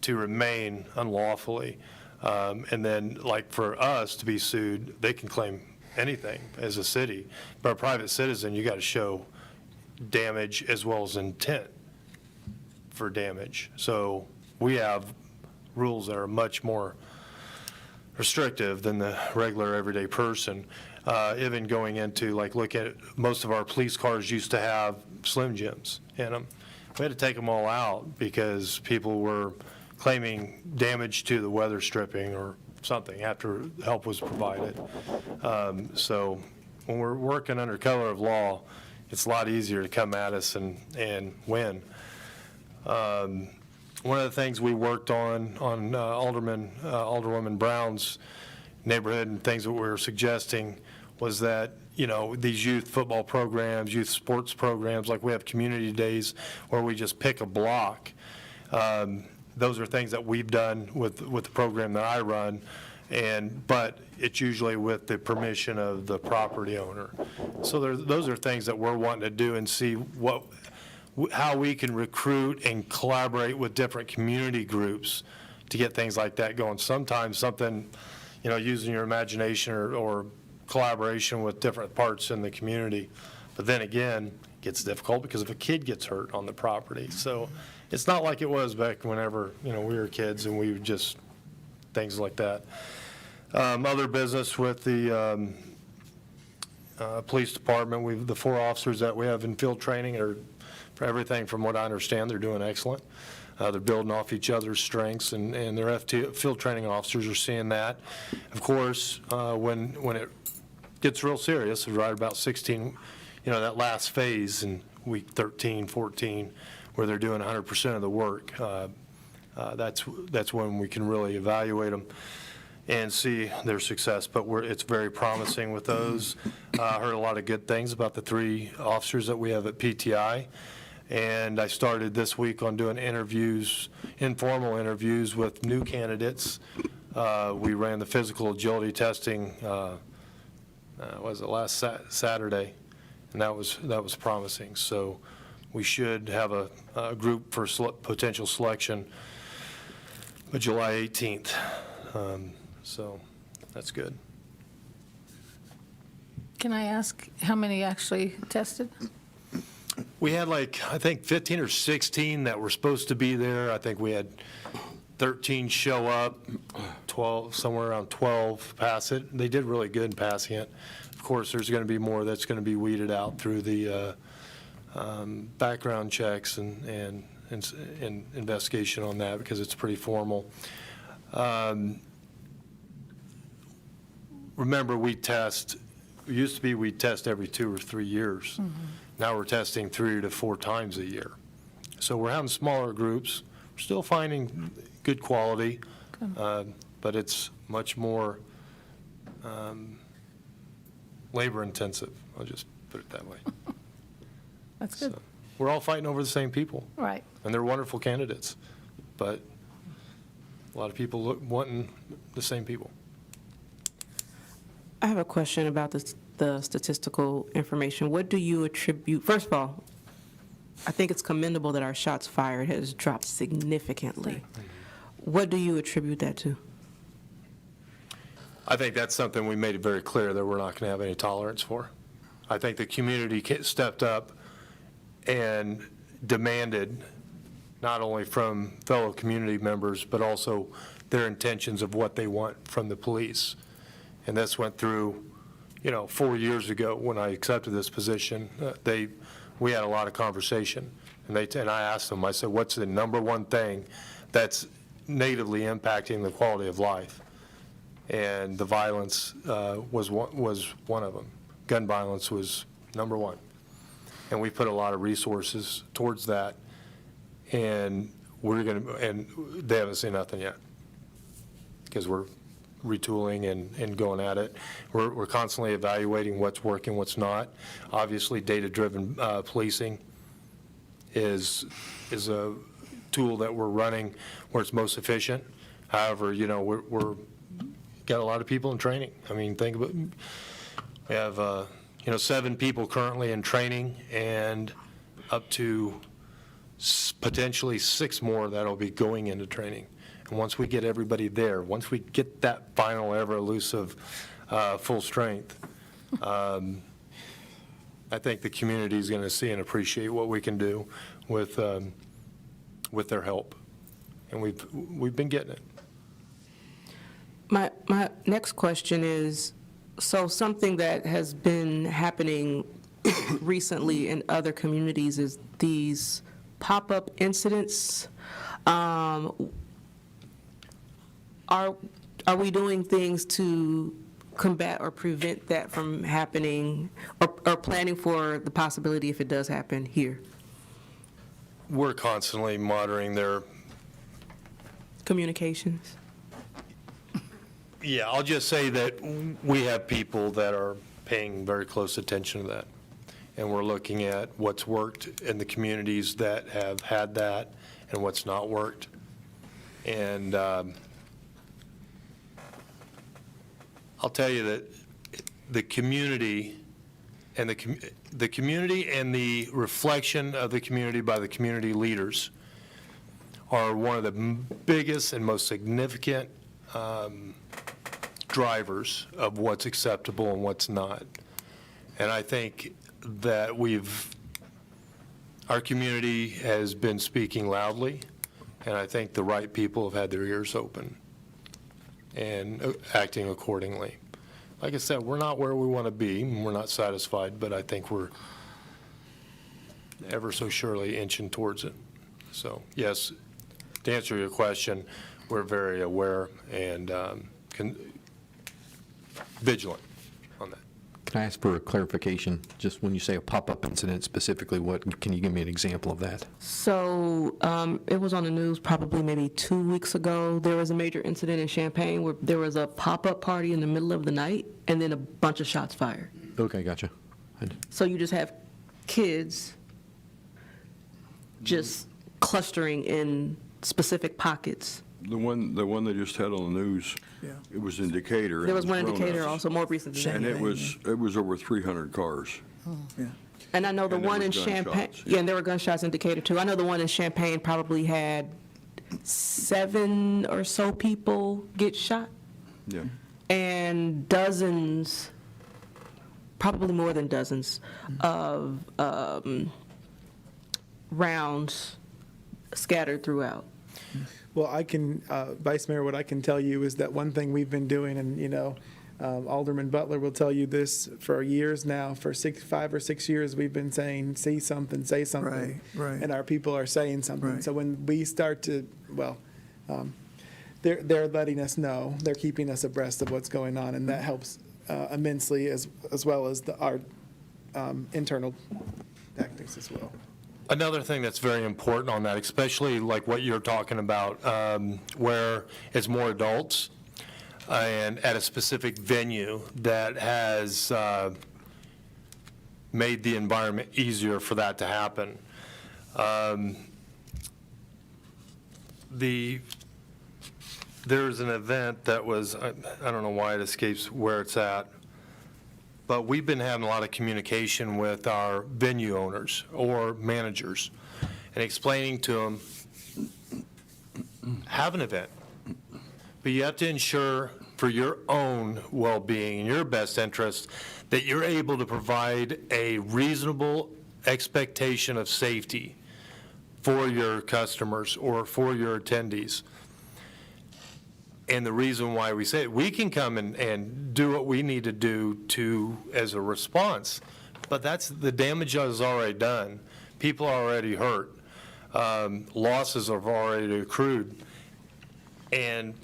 to remain unlawfully. And then, like, for us to be sued, they can claim anything as a city, but a private citizen, you got to show damage as well as intent for damage. So we have rules that are much more restrictive than the regular everyday person. Even going into, like, look at, most of our police cars used to have Slim Jims in them. We had to take them all out because people were claiming damage to the weather stripping or something after help was provided. So when we're working under color of law, it's a lot easier to come at us and win. One of the things we worked on Alderwoman Brown's neighborhood, and things that we were suggesting, was that, these youth football programs, youth sports programs, like we have community days where we just pick a block. Those are things that we've done with the program that I run, but it's usually with the permission of the property owner. So those are things that we're wanting to do and see how we can recruit and collaborate with different community groups to get things like that going. Sometimes something, using your imagination or collaboration with different parts in the community. But then again, it gets difficult because if a kid gets hurt on the property. So it's not like it was back whenever, we were kids and we would just, things like that. Other business with the police department, the 4 officers that we have in field training are, for everything from what I understand, they're doing excellent. They're building off each other's strengths, and their field training officers are seeing that. Of course, when it gets real serious, right about 16, that last phase in week 13, 14, where they're doing 100% of the work, that's when we can really evaluate them and see their success. But it's very promising with those. I heard a lot of good things about the 3 officers that we have at PTI. And I started this week on doing informal interviews with new candidates. We ran the physical agility testing, was it last Saturday? And that was promising. So we should have a group for potential selection by July 18th. So that's good. Can I ask how many actually tested? We had I think 15 or 16 that were supposed to be there. I think we had 13 show up, 12, somewhere around 12 pass it. They did really good in passing it. Of course, there's going to be more that's going to be weeded out through the background checks and investigation on that, because it's pretty formal. Remember, we'd test every 2 or 3 years. Now we're testing 3 to 4 times a year. So we're having smaller groups. We're still finding good quality, but it's much more labor intensive. I'll just put it that way. That's good. So we're all fighting over the same people, Right. and they're wonderful candidates, but a lot of people wanting the same people. I have a question about the statistical information. What do you attribute, first of all, I think it's commendable that our shots fired has dropped significantly. What do you attribute that to? I think that's something we made it very clear that we're not going to have any tolerance for. I think the community stepped up and demanded, not only from fellow community members, but also their intentions of what they want from the police. And this went through, 4 years ago when I accepted this position. We had a lot of conversation, and I asked them, I said, what's the number one thing that's negatively impacting the quality of life? And the violence was one of them. Gun violence was number one. And we put a lot of resources towards that, and they haven't seen nothing yet, because we're retooling and going at it. We're constantly evaluating what's working, what's not. Obviously, data-driven policing is a tool that we're running where it's most efficient. However, we're got a lot of people in training. I mean, think about, we have 7 people currently in training, and up to potentially 6 more that'll be going into training. And once we get everybody there, once we get that final ever elusive full strength, I think the community is going to see and appreciate what we can do with their help. And we've been getting it. My next question is, so something that has been happening recently in other communities is these pop-up incidents. Are we doing things to combat or prevent that from happening, or planning for the possibility if it does happen here? We're constantly monitoring their Communications? Yeah, I'll just say that we have people that are paying very close attention to that. And we're looking at what's worked in the communities that have had that and what's not worked. And I'll tell you that the community and the community and the reflection of the community by the community leaders are one of the biggest and most significant drivers of what's acceptable and what's not. And I think that our community has been speaking loudly, and I think the right people have had their ears open and acting accordingly. Like I said, we're not where we want to be, and we're not satisfied, but I think we're ever so surely inching towards it. So, yes, to answer your question, we're very aware and vigilant on that. Can I ask for a clarification? Just when you say a pop-up incident specifically, can you give me an example of that? So it was on the news probably maybe 2 weeks ago. There was a major incident in Champaign where there was a pop-up party in the middle of the night and then a bunch of shots fired. Okay, gotcha. So you just have kids just clustering in specific pockets. The one they just had on the news, Yeah. it was in Decatur. There was one in Grown-ups. Decatur also more recent than And that. it was over 300 cars. Yeah. And I know the And there one was in Champaign, gunshots. yeah, and there were gunshots in Decatur too. I know the one in Champaign probably had 7 or so people get shot, Yeah. and dozens, probably more than dozens, of rounds scattered throughout. Well, I can, Vice Mayor, what I can tell you is that one thing we've been doing, and, Alderman Butler will tell you this for years now, for 5 or 6 years, we've been saying, see something, say something. Right. And our people are saying something. Right. So when we start to, they're letting us know, they're keeping us abreast of what's going on, and that helps immensely, as well as our internal tactics as well. Another thing that's very important on that, especially like what you're talking about, where it's more adults and at a specific venue that has made the environment easier for that to happen. There's an event that was, I don't know why it escapes where it's at, but we've been having a lot of communication with our venue owners or managers and explaining to them, have an event, but you have to ensure for your own well-being and your best interest that you're able to provide a reasonable expectation of safety for your customers or for your attendees. And the reason why we say it, we can come and do what we need to do as a response, but the damage is already done. People are already hurt. Losses have already accrued. And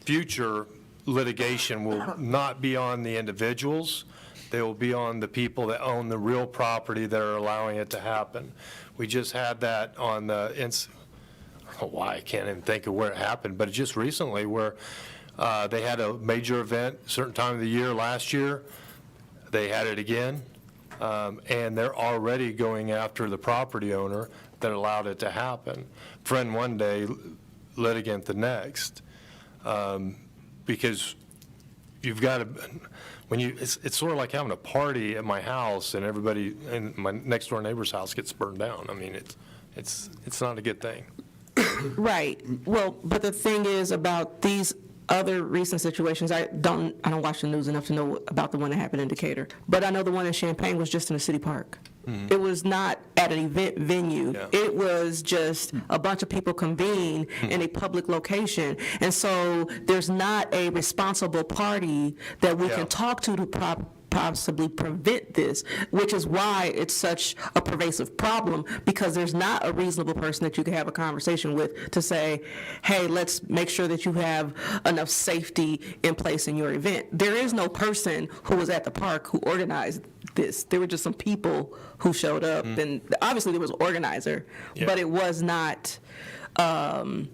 future litigation will not be on the individuals. They will be on the people that own the real property that are allowing it to happen. We just had that on the I don't know why I can't even think of where it happened, but just recently where they had a major event, a certain time of the year last year. They had it again, and they're already going after the property owner that allowed it to happen. Friend one day, litigant the next, because you've got to, it's sort of like having a party at my house and everybody in my next door neighbor's house gets burned down. I mean, it's not a good thing. Right. Well, but the thing is about these other recent situations, I don't watch the news enough to know about the one that happened in Decatur, but I know the one in Champaign was just in a city park. Mm-hmm. It was not at an event venue. Yeah. It was just a bunch of people convened in a public location, and so there's not a responsible party that we can talk to possibly prevent this, which is why it's such a pervasive problem, because there's not a reasonable person that you can have a conversation with to say, hey, let's make sure that you have enough safety in place in your event. There is no person who was at the park who organized this. There were just some people who showed up, and obviously there was an organizer, but it was not a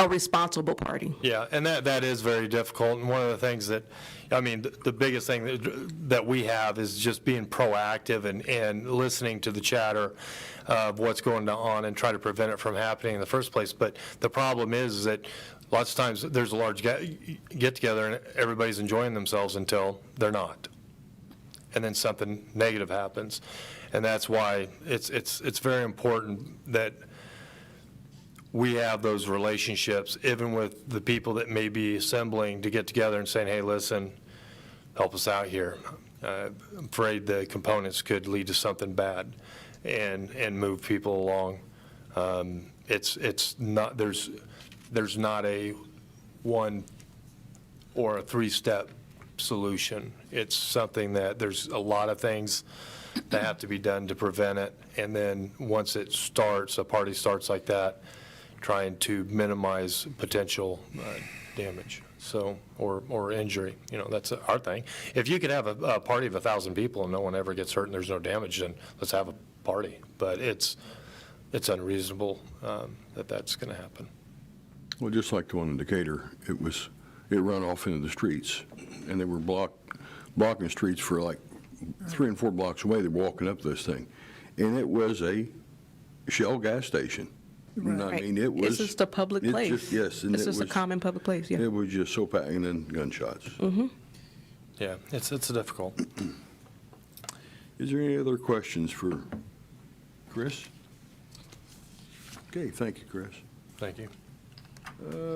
responsible party. Yeah, and that is very difficult, and one of the things that, I mean, the biggest thing that we have is just being proactive and listening to the chatter of what's going on and try to prevent it from happening in the first place. But the problem is that lots of times there's a large get-together and everybody's enjoying themselves until they're not. And then something negative happens. And that's why it's very important that we have those relationships, even with the people that may be assembling to get together and saying, hey, listen, help us out here. I'm afraid the components could lead to something bad and move people along. It's not, there's not a one or a three-step solution. It's something that there's a lot of things that have to be done to prevent it. And then once it starts, a party starts like that, trying to minimize potential damage, so, or injury. You know, that's our thing. If you could have a party of 1,000 people and no one ever gets hurt and there's no damage, then let's have a party. But it's unreasonable that that's going to happen. Well, just like the one in Decatur, it run off into the streets, and they were blocking streets for like 3 and 4 blocks away. They were walking up this thing, and it was a Shell gas station. Right. I mean, it was. It's just a public place. Yes. And it's just a common public place, yeah. It was just so packed, and then gunshots. Mm-hmm. Yeah, it's difficult. Is there any other questions for Chris? Okay, thank you, Chris. Thank you.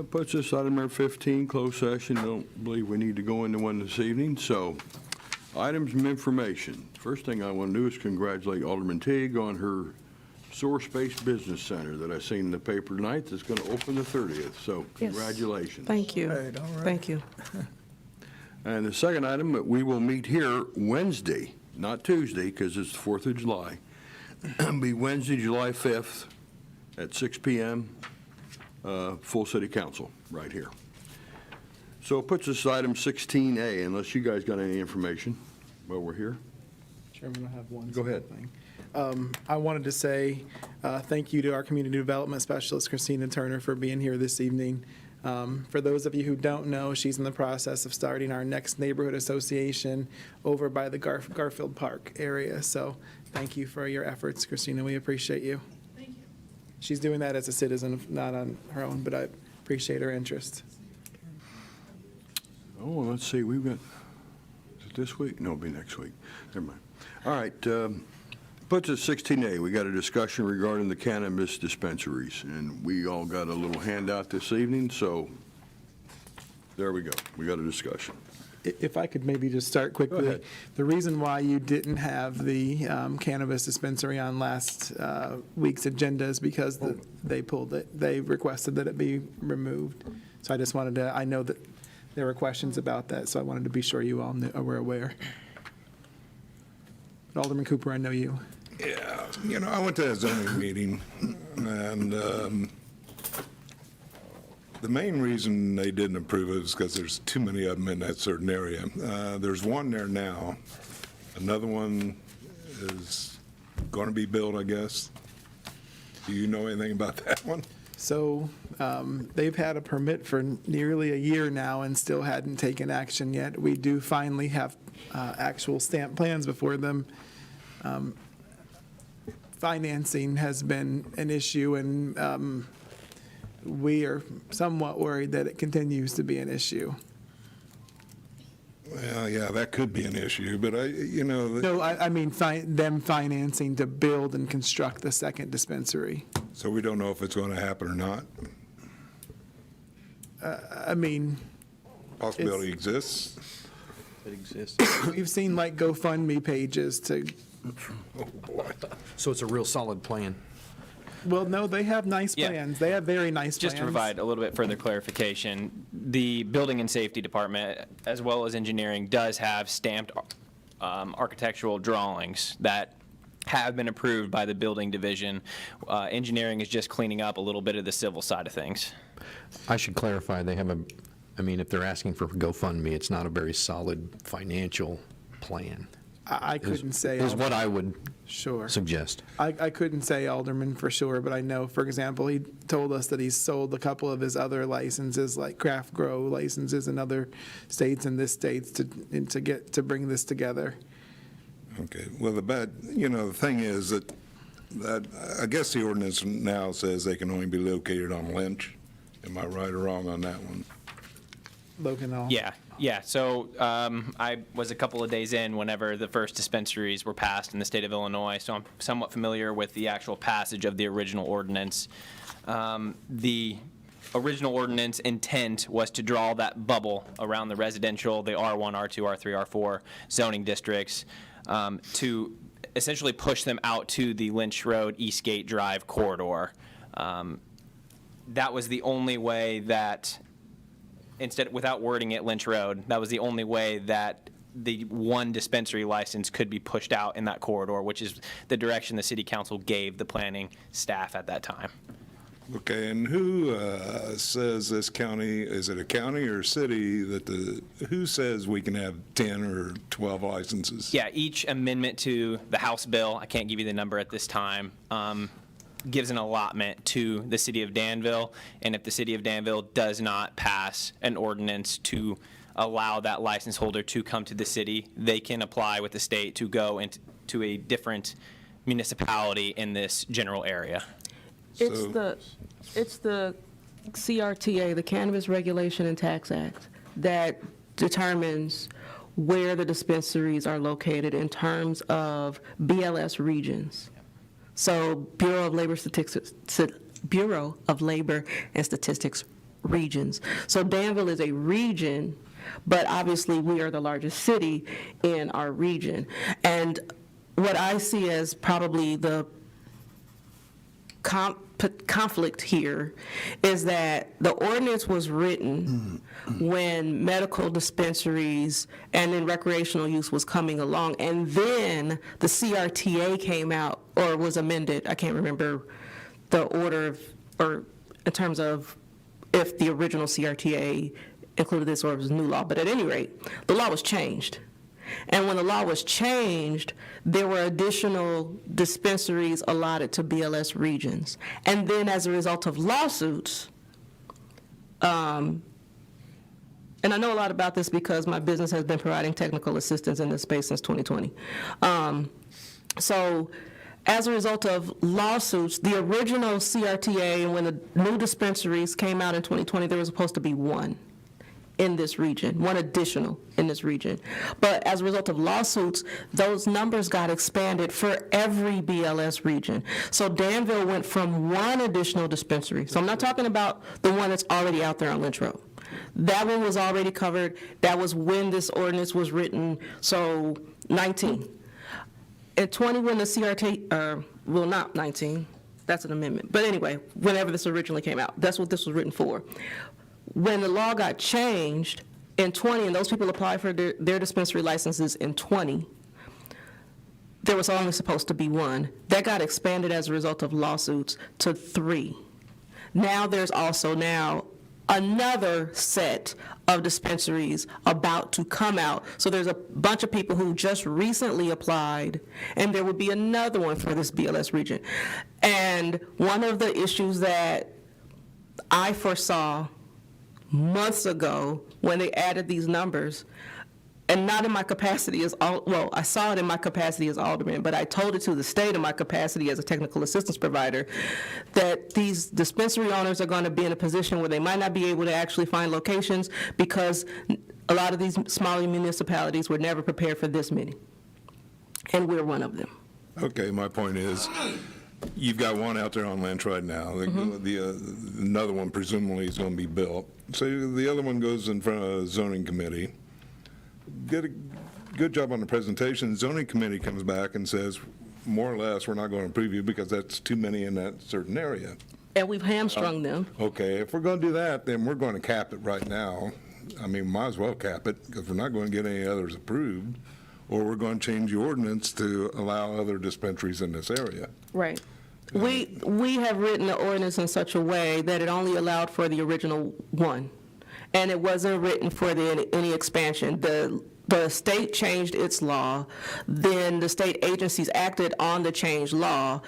Puts us item number 15, closed session. Don't believe we need to go into one this evening. So, items of information. First thing I want to do is congratulate Alderman Teague on her Source-Based Business Center that I seen in the paper tonight that's going to open the 30th. So, Yes. congratulations. Thank you. Right, all right. Thank you. And the second item, we will meet here Wednesday, not Tuesday, because it's the 4th of July. It'll be Wednesday, July 5th at 6 p.m., full city council, right here. So it puts us item 16A, unless you guys got any information while we're here. Chairman, I have one. Go ahead. thing. I wanted to say thank you to our Community Development Specialist, Christina Turner, for being here this evening. For those of you who don't know, she's in the process of starting our next neighborhood association over by the Garfield Park area. So thank you for your efforts, Christina. We appreciate you. Thank you. She's doing that as a citizen, not on her own, but I appreciate her interest. Oh, let's see, we've got, is it this week? No, it'll be next week. Never mind. All right, puts us 16A. We got a discussion regarding the cannabis dispensaries, and we all got a little handout this evening, so there we go. We got a discussion. If I could maybe just start quickly. Go ahead. The reason why you didn't have the cannabis dispensary on last week's agenda is because they pulled it. They requested that it be removed. So I just wanted to, I know that there were questions about that, so I wanted to be sure you all were aware. Alderman Cooper, I know you. Yeah, I went to a zoning meeting, and the main reason they didn't approve it is because there's too many of them in that certain area. There's one there now. Another one is going to be built, I guess. Do you know anything about that one? So they've had a permit for nearly a year now and still hadn't taken action yet. We do finally have actual stamp plans before them. Financing has been an issue, and we are somewhat worried that it continues to be an issue. Well, yeah, that could be an issue, but No, I mean them financing to build and construct the second dispensary. so we don't know if it's going to happen or not. I mean, Possibility exists. It exists. we've seen like GoFundMe pages to, Oh, boy. So it's a real solid plan. well, no, they have nice Yeah. plans. They have very nice plans. Just to provide a little bit further clarification, the Building and Safety Department, as well as engineering, does have stamped architectural drawings that have been approved by the Building Division. Engineering is just cleaning up a little bit of the civil side of things. I should clarify, they have if they're asking for GoFundMe, it's not a very solid financial plan. I couldn't say. Is what I would Sure. suggest. I couldn't say Alderman for sure, but I know, for example, he told us that he's sold a couple of his other licenses, like craft grow licenses in other states and this states to bring this together. Okay, well, the thing is that I guess the ordinance now says they can only be located on Lynch. Am I right or wrong on that one? Logan, Yeah. So I was a couple of days in whenever the first dispensaries were passed in the state of Illinois, so I'm somewhat familiar with the actual passage of the original ordinance. The original ordinance intent was to draw that bubble around the residential, the R1, R2, R3, R4 zoning districts, to essentially push them out to the Lynch Road, Eastgate Drive corridor. That was the only way that, without wording it Lynch Road, that was the only way that the one dispensary license could be pushed out in that corridor, which is the direction the city council gave the planning staff at that time. Okay, and who says this county, is it a county or a city who says we can have 10 or 12 licenses? Yeah, each amendment to the House bill, I can't give you the number at this time, gives an allotment to the city of Danville, and if the city of Danville does not pass an ordinance to allow that license holder to come to the city, they can apply with the state to go into a different municipality in this general area. It's the CRTA, the Cannabis Regulation and Tax Act, that determines where the dispensaries are located in terms of BLS regions. So Bureau of Labor and Statistics regions. So Danville is a region, but obviously we are the largest city in our region. And what I see as probably the conflict here is that the ordinance was written when medical dispensaries and then recreational use was coming along, and then the CRTA came out, or was amended. I can't remember the order of, or in terms of if the original CRTA included this or it was a new law, but at any rate, the law was changed. And when the law was changed, there were additional dispensaries allotted to BLS regions. And then as a result of lawsuits, and I know a lot about this because my business has been providing technical assistance in this space since 2020. So as a result of lawsuits, the original CRTA, and when the new dispensaries came out in 2020, there was supposed to be one in this region, one additional in this region. But as a result of lawsuits, those numbers got expanded for every BLS region. So Danville went from one additional dispensary. So I'm not talking about the one that's already out there on Lynch Road. That one was already covered. That was when this ordinance was written, so 19. At 20, when the CRT, well, not 19, that's an amendment. But anyway, whenever this originally came out, that's what this was written for. When the law got changed in 20, and those people applied for their dispensary licenses in 20, there was only supposed to be one. That got expanded as a result of lawsuits to 3. Now there's also now another set of dispensaries about to come out. So there's a bunch of people who just recently applied, and there would be another one for this BLS region. And one of the issues that I foresaw months ago when they added these numbers, and not in my capacity as, well, I saw it in my capacity as alderman, but I told it to the state in my capacity as a technical assistance provider, that these dispensary owners are going to be in a position where they might not be able to actually find locations because a lot of these smaller municipalities were never prepared for this many, and we're one of them. Okay, my point is, you've got one out there on Lynch right now. Another one presumably is going to be built. So the other one goes in front of the zoning committee. Get a good job on the presentation. Zoning committee comes back and says, more or less, we're not going to approve you because that's too many in that certain area. And we've hamstrung them. Okay, if we're going to do that, then we're going to cap it right now. I mean, might as well cap it because we're not going to get any others approved, or we're going to change the ordinance to allow other dispensaries in this area. Right. We have written the ordinance in such a way that it only allowed for the original one, and it wasn't written for any expansion. The state changed its law, then the state agencies acted on the changed law.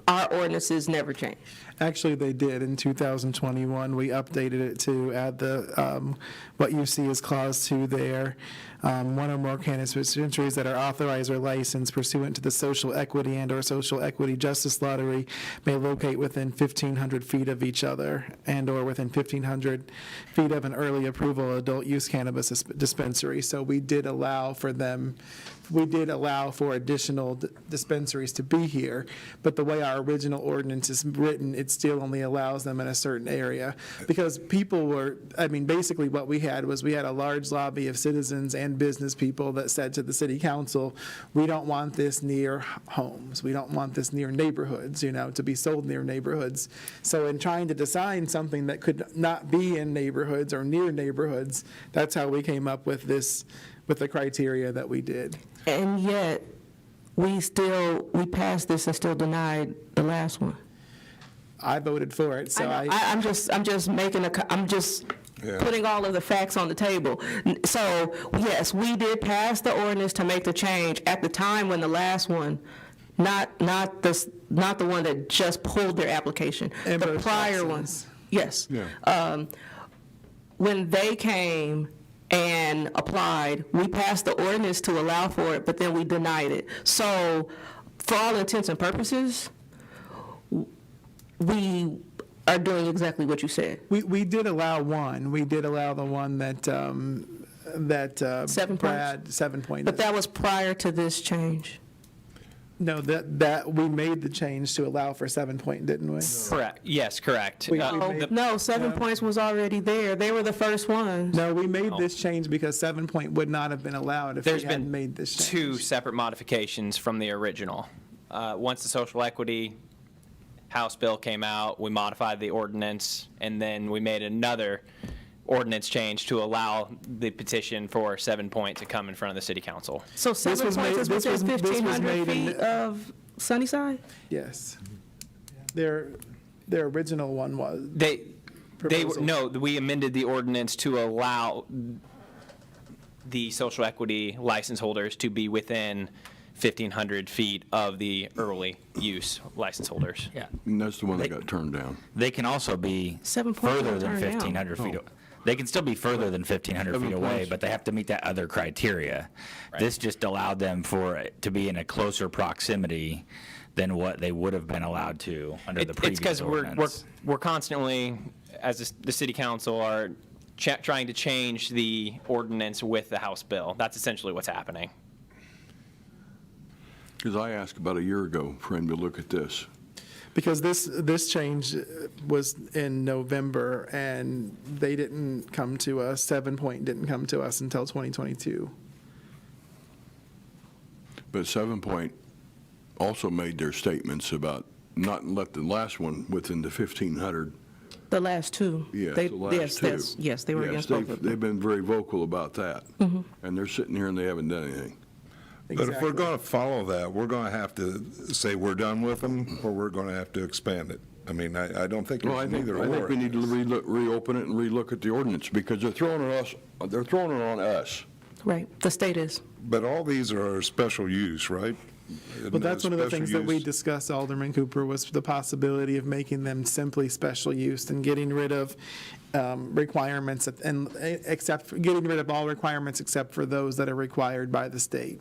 Our ordinances never changed. Actually, they did. In 2021, we updated it to add the, what you see as Clause 2 there. One or more cannabis dispensaries that are authorized or licensed pursuant to the Social Equity and/or Social Equity Justice Lottery may locate within 1,500 feet of each other and/or within 1,500 feet of an early approval adult use cannabis dispensary. So we did allow for them, we did allow for additional dispensaries to be here, but the way our original ordinance is written, it still only allows them in a certain area. Because people were, I mean, basically what we had was we had a large lobby of citizens and business people that said to the city council, we don't want this near homes. We don't want this near neighborhoods, you know, to be sold near neighborhoods. So in trying to design something that could not be in neighborhoods or near neighborhoods, that's how we came up with this, with the criteria that we did. And yet, we passed this and still denied the last one. I voted for it, so I'm just putting all of the facts on the table. So, yes, we did pass the ordinance to make the change at the time when the last one, not the one that just pulled their application, the prior ones. Yes. Yeah. When they came and applied, we passed the ordinance to allow for it, but then we denied it. So, for all intents and purposes, we are doing exactly what you said. We did allow one. We did allow the one that 7 Brad, 7 point. But that was prior to this change. No, that, we made the change to allow for 7 point, didn't we? Correct, yes, correct. We- No, 7 points was already there. They were the first ones. No, we made this change because 7 point would not have been allowed if we There's hadn't been made this change. two separate modifications from the original. Once the social equity House bill came out, we modified the ordinance, and then we made another ordinance change to allow the petition for 7 point to come in front of the city council. So 7 was points made- is this was- within this was 1,500 made in feet of Sunnyside? Yes. Their original one was. No, we amended the ordinance to allow the social equity license holders to be within 1,500 feet of the early use license holders. Yeah. And that's the one that got turned down. They can also be 7 points further were than turned down. 1,500 feet. They can still be further than 1,500 feet 7 away, points. but they have to meet that other criteria. This just allowed them to be in a closer proximity than what they would have been allowed to under the It's previous because ordinance. we're constantly, as the city council, are trying to change the ordinance with the House bill. That's essentially what's happening. Because I asked about a year ago for him to look at this. Because this change was in November, and they didn't come to us, 7 point didn't come to us until 2022. But 7 Point also made their statements about not let the last one within the 1,500. The last two. Yes, They- the last two. Yes, they were Yes, against both of them. they've been very vocal about that. And they're sitting here and they haven't done anything. But if we're Exactly. going to follow that, we're going to have to say we're done with them, or we're going to have to expand it. I mean, I don't think Well, I it's think neither we or. need to reopen it and relook at the ordinance because they're throwing it on us. Right, the state is. But all these are special use, right? But that's one of the Special things that we use. discussed, Alderman Cooper, was the possibility of making them simply special use and getting rid of requirements getting rid of all requirements except for those that are required by the state.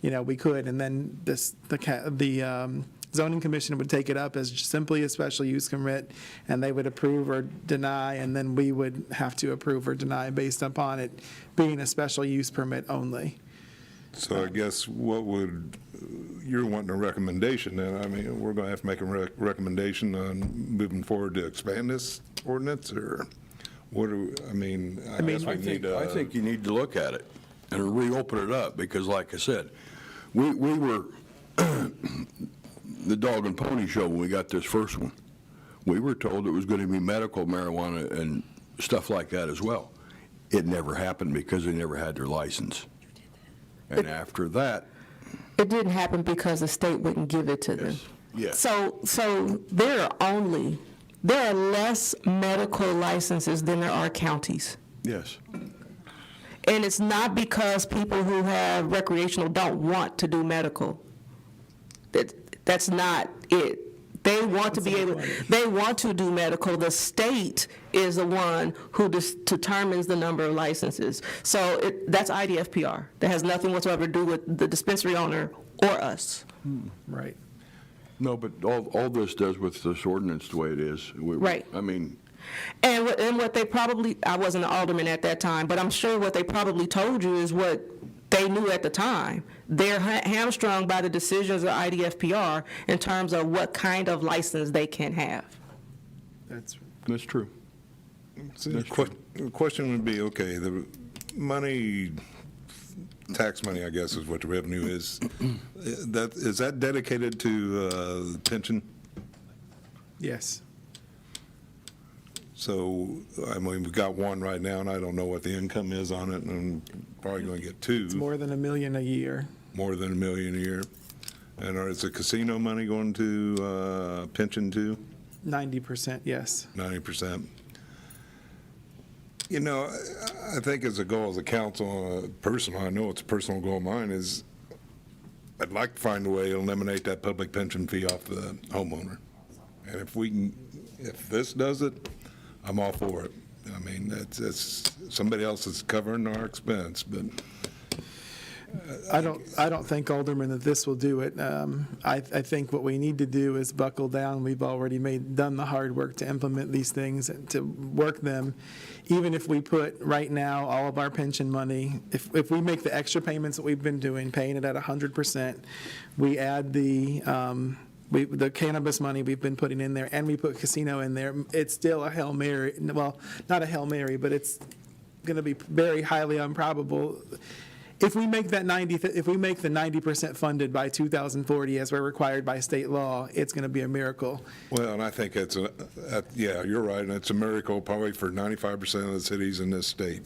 We could, and then the zoning commission would take it up as simply a special use permit, and they would approve or deny, and then we would have to approve or deny based upon it being a special use permit only. So I guess you're wanting a recommendation then? I mean, we're going to have to make a recommendation on moving forward to expand this ordinance, or what I guess we need I think you need to look at it and reopen it up because like I said, we were the dog and pony show when we got this first one. We were told it was going to be medical marijuana and stuff like that as well. It never happened because they never had their license. And after that, It didn't happen because the state wouldn't give it to them. yes. So there are less medical licenses than there are counties. Yes. And it's not because people who have recreational don't want to do medical. That's not it. They want to be able, they want to do medical. The state is the one who determines the number of licenses. So that's IDFPR. That has nothing whatsoever to do with the dispensary owner or us. Right. No, but all this does with this ordinance the way it is. Right. I mean, And what they probably, I wasn't an alderman at that time, but I'm sure what they probably told you is what they knew at the time. They're hamstrung by the decisions of IDFPR in terms of what kind of license they can have. that's true. So the question would be, okay, the money, tax money, I guess is what the revenue is. Is that dedicated to the pension? Yes. So, I mean, we've got one right now, and I don't know what the income is on it, and I'm probably going to get two. It's more than $1 million a year. More than $1 million a year. And is the casino money going to pension too? 90%, yes. 90%. You know, I think as a goal as a council, personal, I know it's a personal goal of mine, is I'd like to find a way to eliminate that public pension fee off the homeowner. And if this does it, I'm all for it. I mean, that's somebody else is covering our expense, but I don't think, Alderman, that this will do it. I think what we need to do is buckle down. We've already done the hard work to implement these things and to work them. Even if we put right now all of our pension money, if we make the extra payments that we've been doing, paying it at 100%, we add the cannabis money we've been putting in there, and we put casino in there, it's still a Hail Mary. Well, not a Hail Mary, but it's going to be very highly improbable. If we make the 90% funded by 2040, as we're required by state law, it's going to be a miracle. Well, and I think yeah, you're right, and it's a miracle probably for 95% of the cities in this state.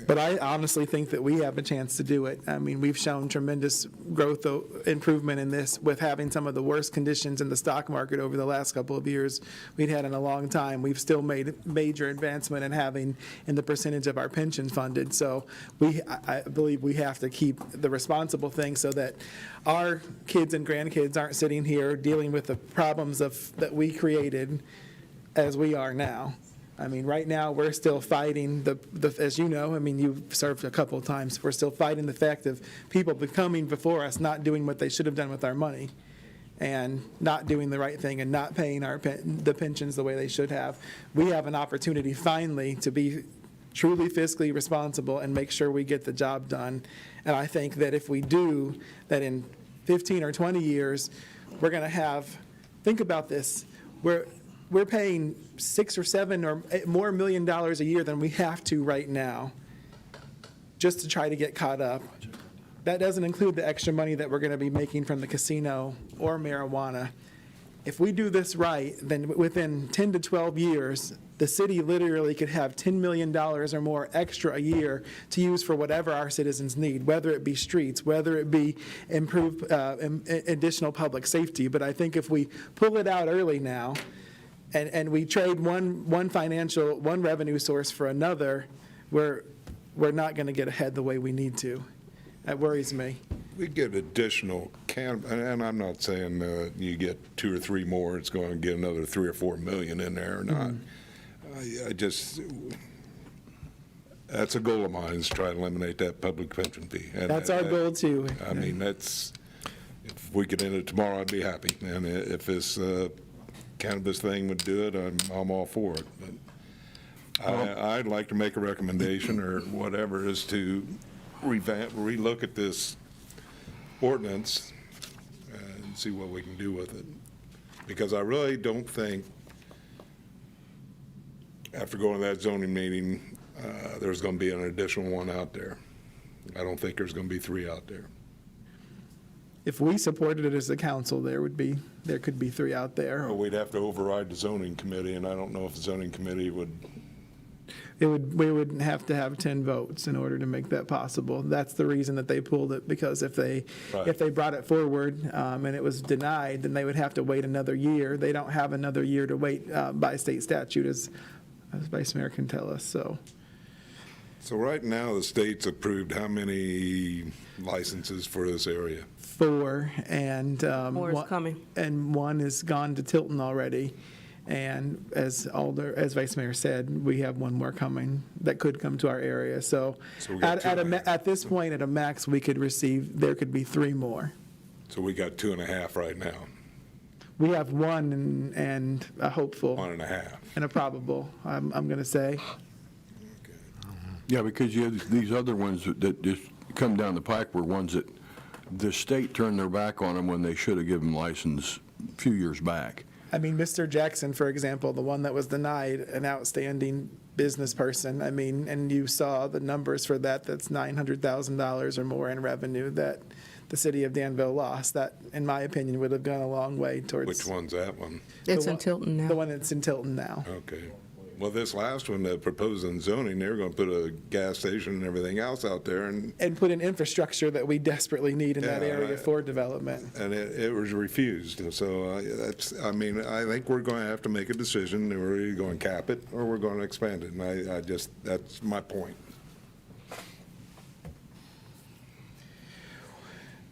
But I honestly think that we have a chance to do it. I mean, we've shown tremendous growth, improvement in this with having some of the worst conditions in the stock market over the last couple of years we'd had in a long time. We've still made major advancement in the percentage of our pension funded. So I believe we have to keep the responsible thing so that our kids and grandkids aren't sitting here dealing with the problems that we created as we are now. I mean, right now, we're still fighting as you know, I mean, you've served a couple of times, we're still fighting the fact of people coming before us not doing what they should have done with our money and not doing the right thing and not paying the pensions the way they should have. We have an opportunity finally to be truly fiscally responsible and make sure we get the job done. And I think that if we do, that in 15 or 20 years, we're going to think about this, we're paying $6 or $7 or more $1 million a year than we have to right now just to try to get caught up. That doesn't include the extra money that we're going to be making from the casino or marijuana. If we do this right, then within 10 to 12 years, the city literally could have $10 million or more extra a year to use for whatever our citizens need, whether it be streets, whether it be improved additional public safety. But I think if we pull it out early now, and we trade one revenue source for another, we're not going to get ahead the way we need to. That worries me. We get additional and I'm not saying you get 2 or 3 more, it's going to get another 3 or 4 million in there or not. That's a goal of mine, is to try to eliminate that public pension fee. And that's our goal too. I mean, if we could end it tomorrow, I'd be happy. And if this cannabis thing would do it, I'm all for it. But I'd like to make a recommendation or whatever is to relook at this ordinance and see what we can do with it. Because I really don't think, after going to that zoning meeting, there's going to be an additional one out there. I don't think there's going to be 3 out there. If we supported it as a council, there could be 3 out there. Well, we'd have to override the zoning committee, and I don't know if the zoning committee would. We would have to have 10 votes in order to make that possible. That's the reason that they pulled it, because if they brought it forward and it was denied, then they would have to wait another year. They don't have another year to wait by state statute, as Vice Mayor can tell us. So right now, the state's approved how many licenses for this area? 4, and More is coming. and 1 is gone to Tilton already. And as Vice Mayor said, we have 1 more coming that could come to our area. So we got 2.5. at this point, at a max, there could be 3 more. So we got 2.5 right now. We have 1 and a hopeful. 1.5. And a probable, I'm going to say. Yeah, because you have these other ones that just come down the pike were ones that the state turned their back on them when they should have given them license a few years back. I mean, Mr. Jackson, for example, the one that was denied, an outstanding business person, I mean, and you saw the numbers for that, that's $900,000 or more in revenue that the city of Danville lost. That, in my opinion, would have gone a long way towards. Which one's that one? It's in Tilton now. The one that's in Tilton now. Okay. Well, this last one, proposed in zoning, they're going to put a gas station and everything else out there, and put in infrastructure that we desperately need in that area for development. And it was refused. And so I think we're going to have to make a decision. We're either going to cap it or we're going to expand it. And that's my point.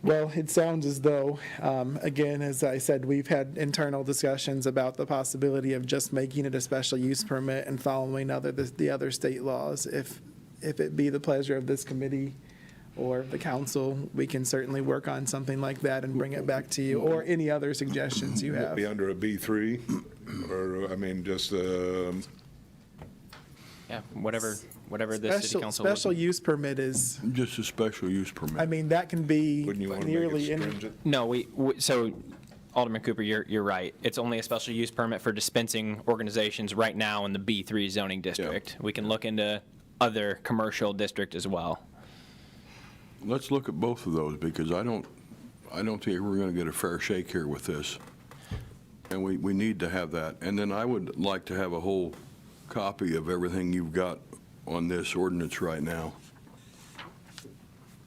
Well, it sounds as though, again, as I said, we've had internal discussions about the possibility of just making it a special use permit and following the other state laws. If it be the pleasure of this committee, or the council, we can certainly work on something like that and bring it back to you, or any other suggestions you have. Be under a B3, or, I mean, just, Yeah, whatever the city council would. Special use permit is, Just a special use permit. I mean, that can be wouldn't you want to make nearly it any. stringent? No, so Alderman Cooper, you're right. It's only a special use permit for dispensing organizations right now in the B3 zoning district. We can look into other commercial district as well. Let's look at both of those, because I don't think we're going to get a fair shake here with this. And we need to have that. And then I would like to have a whole copy of everything you've got on this ordinance right now.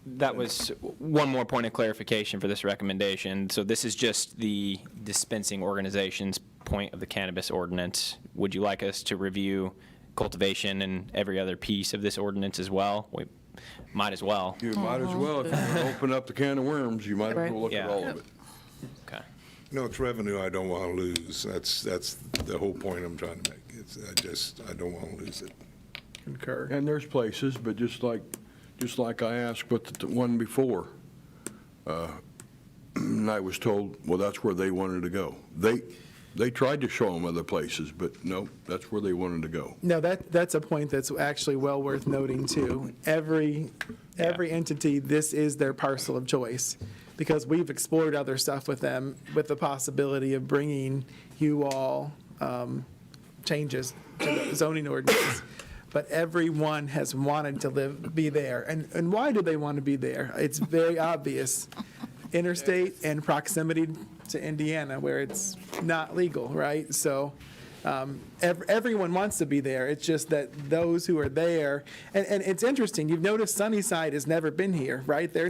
That was one more point of clarification for this recommendation. So this is just the dispensing organizations point of the cannabis ordinance. Would you like us to review cultivation and every other piece of this ordinance as well? We might as well. You might as well, if you're going to open up the can of worms, you might as well look at Yeah. all of it. Okay. No, it's revenue I don't want to lose. That's the whole point I'm trying to make. I don't want to lose it. Concur. And there's places, but just like I asked with the one before, and I was told, well, that's where they wanted to go. They tried to show them other places, but no, that's where they wanted to go. No, that's a point that's actually well worth noting, too. Every entity, this is their parcel of choice, because we've explored other stuff with them, with the possibility of bringing you all changes to the zoning ordinance. But everyone has wanted to be there. And why do they want to be there? It's very obvious. Interstate and proximity to Indiana, where it's not legal, right? So everyone wants to be there. It's just that those who are there, and it's interesting, you've noticed Sunnyside has never been here, right? They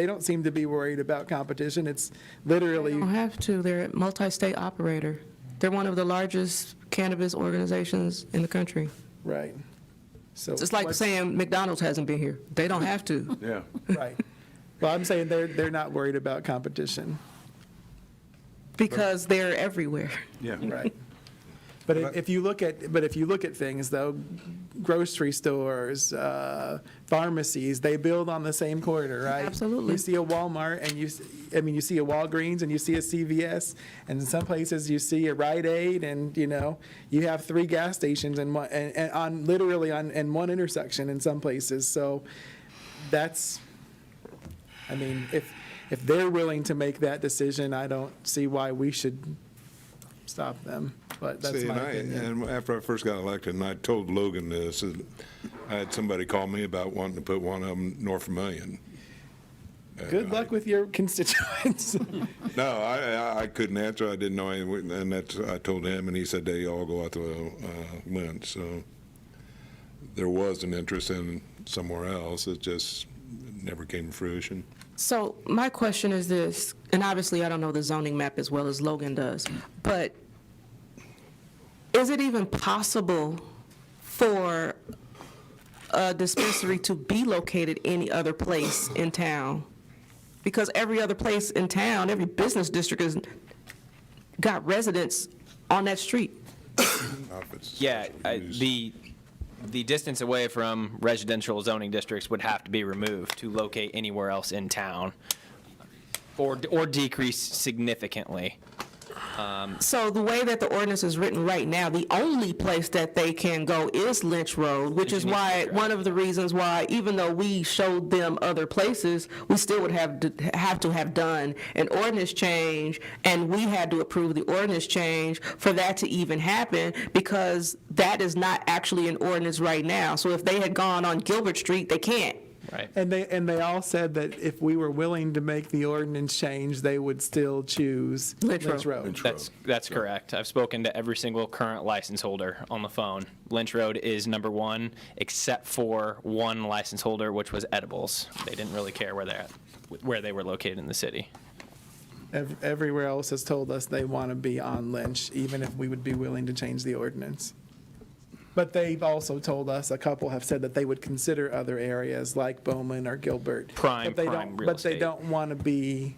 don't seem to be worried about competition. It's literally. They don't have to. They're a multi-state operator. They're one of the largest cannabis organizations in the country. Right. So It's like saying McDonald's hasn't been here. They don't have to. Yeah. Right. Well, I'm saying they're not worried about competition. Because they're everywhere. Yeah. Right. But if you look at things though, grocery stores, pharmacies, they build on the same corridor, right? Absolutely. You see a Walmart and you see a Walgreens and you see a CVS, and in some places you see a Rite Aid, and you have 3 gas stations in one, and on literally in one intersection in some places. So that's, I mean, if they're willing to make that decision, I don't see why we should stop them, but that's See, my opinion. and after I first got elected, and I told Logan this, I had somebody call me about wanting to put one of them north of Million. Good luck with your constituents. No, I couldn't answer. I didn't know anything, and I told him, and he said they all go out to Lynch. So there was an interest in somewhere else. It just never came to fruition. So my question is this, and obviously I don't know the zoning map as well as Logan does, but is it even possible for a dispensary to be located any other place in town? Because every other place in town, every business district has got residents on that street. Yeah, the distance away from residential zoning districts would have to be removed to locate anywhere else in town, or decrease significantly. So the way that the ordinance is written right now, the only place that they can go is Lynch Road, which is why, one of the reasons why, even though we showed them other places, we still would have to have done an ordinance change, and we had to approve the ordinance change for that to even happen, because that is not actually an ordinance right now. So if they had gone on Gilbert Street, they can't. Right. And they all said that if we were willing to make the ordinance change, they would still choose Lynch Lynch Road. Road. That's correct. I've spoken to every single current license holder on the phone. Lynch Road is number 1, except for one license holder, which was Edibles. They didn't really care where they were located in the city. Everywhere else has told us they want to be on Lynch, even if we would be willing to change the ordinance. But they've also told us, a couple have said that they would consider other areas like Bowman or Gilbert. Prime But they real don't. But they estate. don't want to be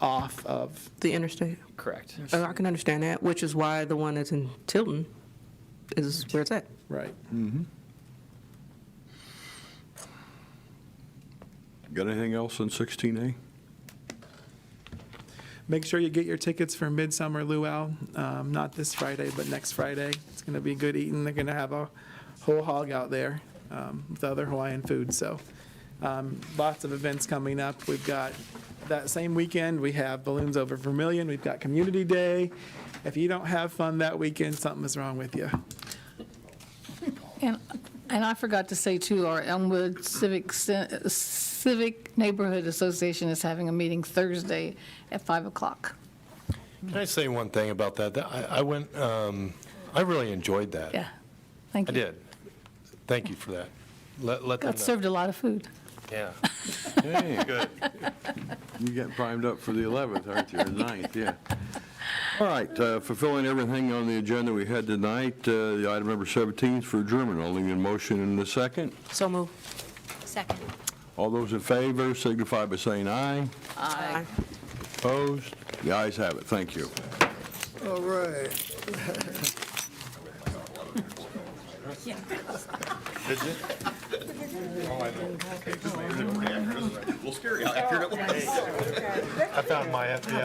off of. The interstate. Correct. I can understand that, which is why the one that's in Tilton is where it's at. Right. Got anything else on 16A? Make sure you get your tickets for Midsummer Luau, not this Friday, but next Friday. It's going to be good eating. They're going to have a whole hog out there with other Hawaiian food. So lots of events coming up. We've got that same weekend, we have Balloons Over Vermilion. We've got Community Day. If you don't have fun that weekend, something is wrong with you. And I forgot to say, too, our Elmwood Civic Neighborhood Association is having a meeting Thursday at 5 o'clock. Can I say one thing about that? I went, I really enjoyed that. Yeah, thank I you. did. Thank you for that. Let them Got know. served a lot of food. Yeah. Hey, Good. you get primed up for the 11th, aren't you, or 9th, yeah. All right, fulfilling everything on the agenda we had tonight, the item number 17 is for adjournment. Only in motion in the second. So move. Second. All those in favor signify by saying aye. Aye. Opposed? The ayes have it. Thank you. All right. We'll scare you after it. I found my FBI